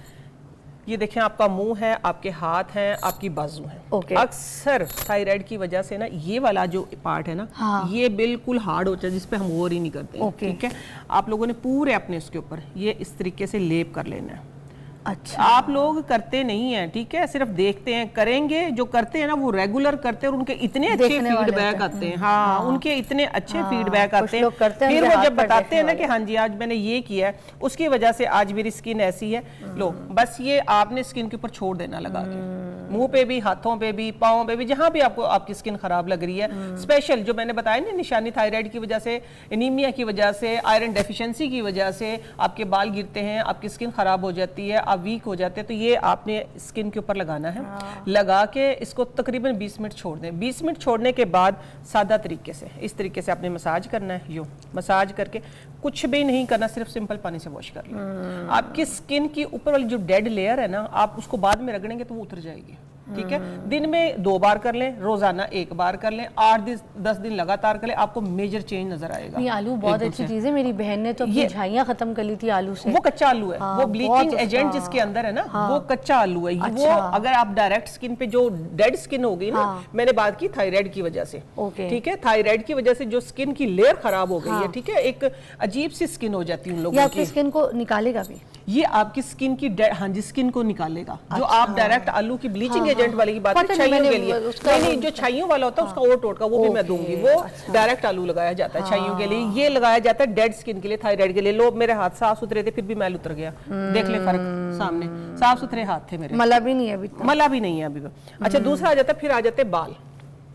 ये देखें, आपका मुंह है, आपके हाथ हैं, आपकी बाजू हैं। अक्सर थायराइड की वजह से ना ये वाला जो पार्ट है ना, ये बिल्कुल हार्ड होता है, जिस पे हम गौर ही नहीं करते, ठीक है। आप लोगों ने पूरे अपने उसके ऊपर ये इस तरीके से लेप कर लेना है। अच्छा, आप लोग करते नहीं हैं, ठीक है, सिर्फ देखते हैं। करेंगे, जो करते हैं ना वो रेगुलर करते हैं, और उनके इतने अच्छे फीडबैक आते हैं। हाँ, उनके इतने अच्छे फीडबैक आते हैं। फिर वो जब बताते हैं ना कि हाँ जी आज मैंने ये किया है, उसकी वजह से आज मेरी स्किन ऐसी है, लो बस ये आपने स्किन के ऊपर छोड़ देना लगा के, मुंह पे भी, हाथों पे भी, पाँव पे भी, जहाँ भी आपको आपकी स्किन खराब लग रही है। स्पेशल जो मैंने बताया ना निशानी, थायराइड की वजह से, एनीमिया की वजह से, आयरन डेफिशिएंसी की वजह से आपके बाल गिरते हैं, आपकी स्किन खराब हो जाती है, वीक हो जाते हैं, तो ये आपने स्किन के ऊपर लगाना है। लगा के इसको तकरीबन 20 मिनट छोड़ दें। 20 मिनट छोड़ने के बाद सादा तरीके से, इस तरीके से आपने मसाज करना है। यूँ मसाज करके, कुछ भी नहीं करना, सिर्फ सिंपल पानी से वॉश कर लें। आपकी स्किन की ऊपर वाली जो डेड लेयर है ना, आप उसको बाद में रगड़ेंगे तो वो उतर जाएगी, ठीक है। दिन में 2 बार कर लें, रोजाना 1 बार कर लें, 8-10 दिन लगातार कर लें, आपको मेजर चेंज नजर आएगा। नहीं, आलू बहुत अच्छी चीज है। मेरी बहन ने तो अपनी झाइयां खत्म कर ली थी आलू से। वो कच्चा आलू है, वो ब्लीचिंग एजेंट जिसके अंदर है ना, वो कच्चा आलू है। वो अगर आप डायरेक्ट स्किन पे, जो डेड स्किन हो गई ना, मैंने बात की थायराइड की वजह से, ठीक है, थायराइड की वजह से जो स्किन की लेयर खराब हो गई है, ठीक है, एक अजीब सी स्किन हो जाती है उन लोगों की। स्किन को निकालेगा भी ये, आपकी स्किन की, हाँ जी, स्किन को निकालेगा। जो आप डायरेक्ट आलू की ब्लीचिंग एजेंट वाली की बात है, छाइयों के लिए नहीं, जो छाइयों वाला होता है उसका और टोटका वो भी मैं दूंगी। वो डायरेक्ट आलू लगाया जाता है छाइयों के लिए, ये लगाया जाता है डेड स्किन के लिए, थायराइड के लिए। लो, मेरे हाथ साफ सुथरे थे, फिर भी मैल उतर गया, देख ले फर्क सामने, साफ सुथरे हाथ थे मेरे, मला भी नहीं है अभी, मला भी नहीं है अभी। अच्छा, दूसरा आ जाता है, फिर आ जाते बाल।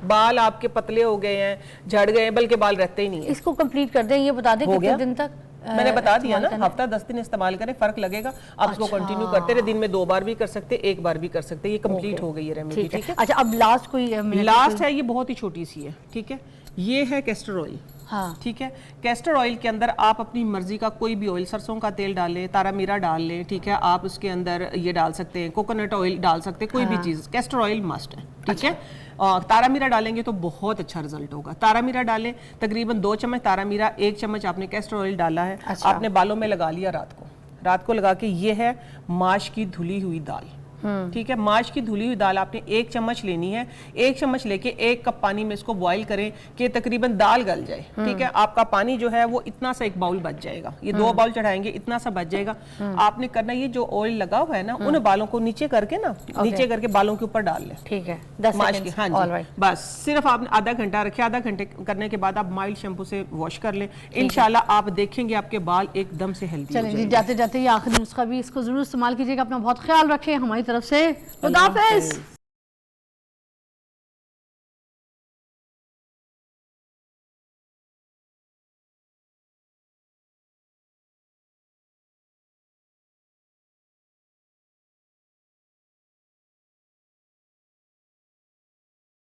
बाल आपके पतले हो गए हैं, झड़ गए हैं, बल्कि बाल रहते ही नहीं है। इसको कंप्लीट कर दें, ये बता दें कितने दिन तक। मैंने बता दिया ना, हफ्ता 10 दिन इस्तेमाल करें, फर्क लगेगा। आप इसको कंटिन्यू करते रहे, दिन में 2 बार भी कर सकते, 1 बार भी कर सकते। ये कंप्लीट हो गई है रेमेडी, ठीक है। अच्छा, अब लास्ट कोई लास्ट है, ये बहुत ही छोटी सी है, ठीक है। ये है कैस्टर ऑयल, हाँ। ठीक है। कैस्टर ऑयल के अंदर आप अपनी मर्जी का कोई भी ऑयल, सरसों का तेल डाल लें, तारा मीरा डाल लें, ठीक है। आप उसके अंदर ये डाल सकते हैं, कोकोनट ऑयल डाल सकते हैं, कोई भी चीज़, कैस्टर ऑयल मस्ट है, ठीक है। तारा मीरा डालेंगे तो बहुत अच्छा रिजल्ट होगा। तारा मीरा डालें, तकरीबन 2 चम्मच तारा मीरा, 1 चम्मच आपने कैस्टर ऑयल डाला है, आपने बालों में लगा लिया रात को लगा के, ये है माश की धुली हुई दाल, ठीक है। माश की धुली हुई दाल आपने 1 चम्मच लेनी है। 1 चम्मच लेके 1 कप पानी में इसको बॉईल करें कि तकरीबन दाल गल जाए, ठीक है। आपका पानी जो है वो इतना सा एक बाउल बच जाएगा, ये 2 बाउल चढ़ाएंगे, इतना सा बच जाएगा। आपने करना ये जो ऑयल लगा हुआ है ना, उन बालों को नीचे करके ना, नीचे करके बालों के ऊपर डाल लें, ठीक है। 10 माश की, सेकंड्स, हाँ ऑल जी। राइट। बस सिर्फ आपने आधा घंटा रखे, आधा घंटे करने के बाद आप माइल्ड शैम्पू से वॉश कर लें, इंशाल्लाह आप देखेंगे आपके बाल एकदम से हेल्दी हो चलें जी, जाएंगे। जाते जाते ये आखिरी नुस्खा भी, इसको ज़रूर इस्तेमाल कीजिएगा। अपना बहुत ख्याल रखें। हमारी तरफ से खुदा हाफिज़।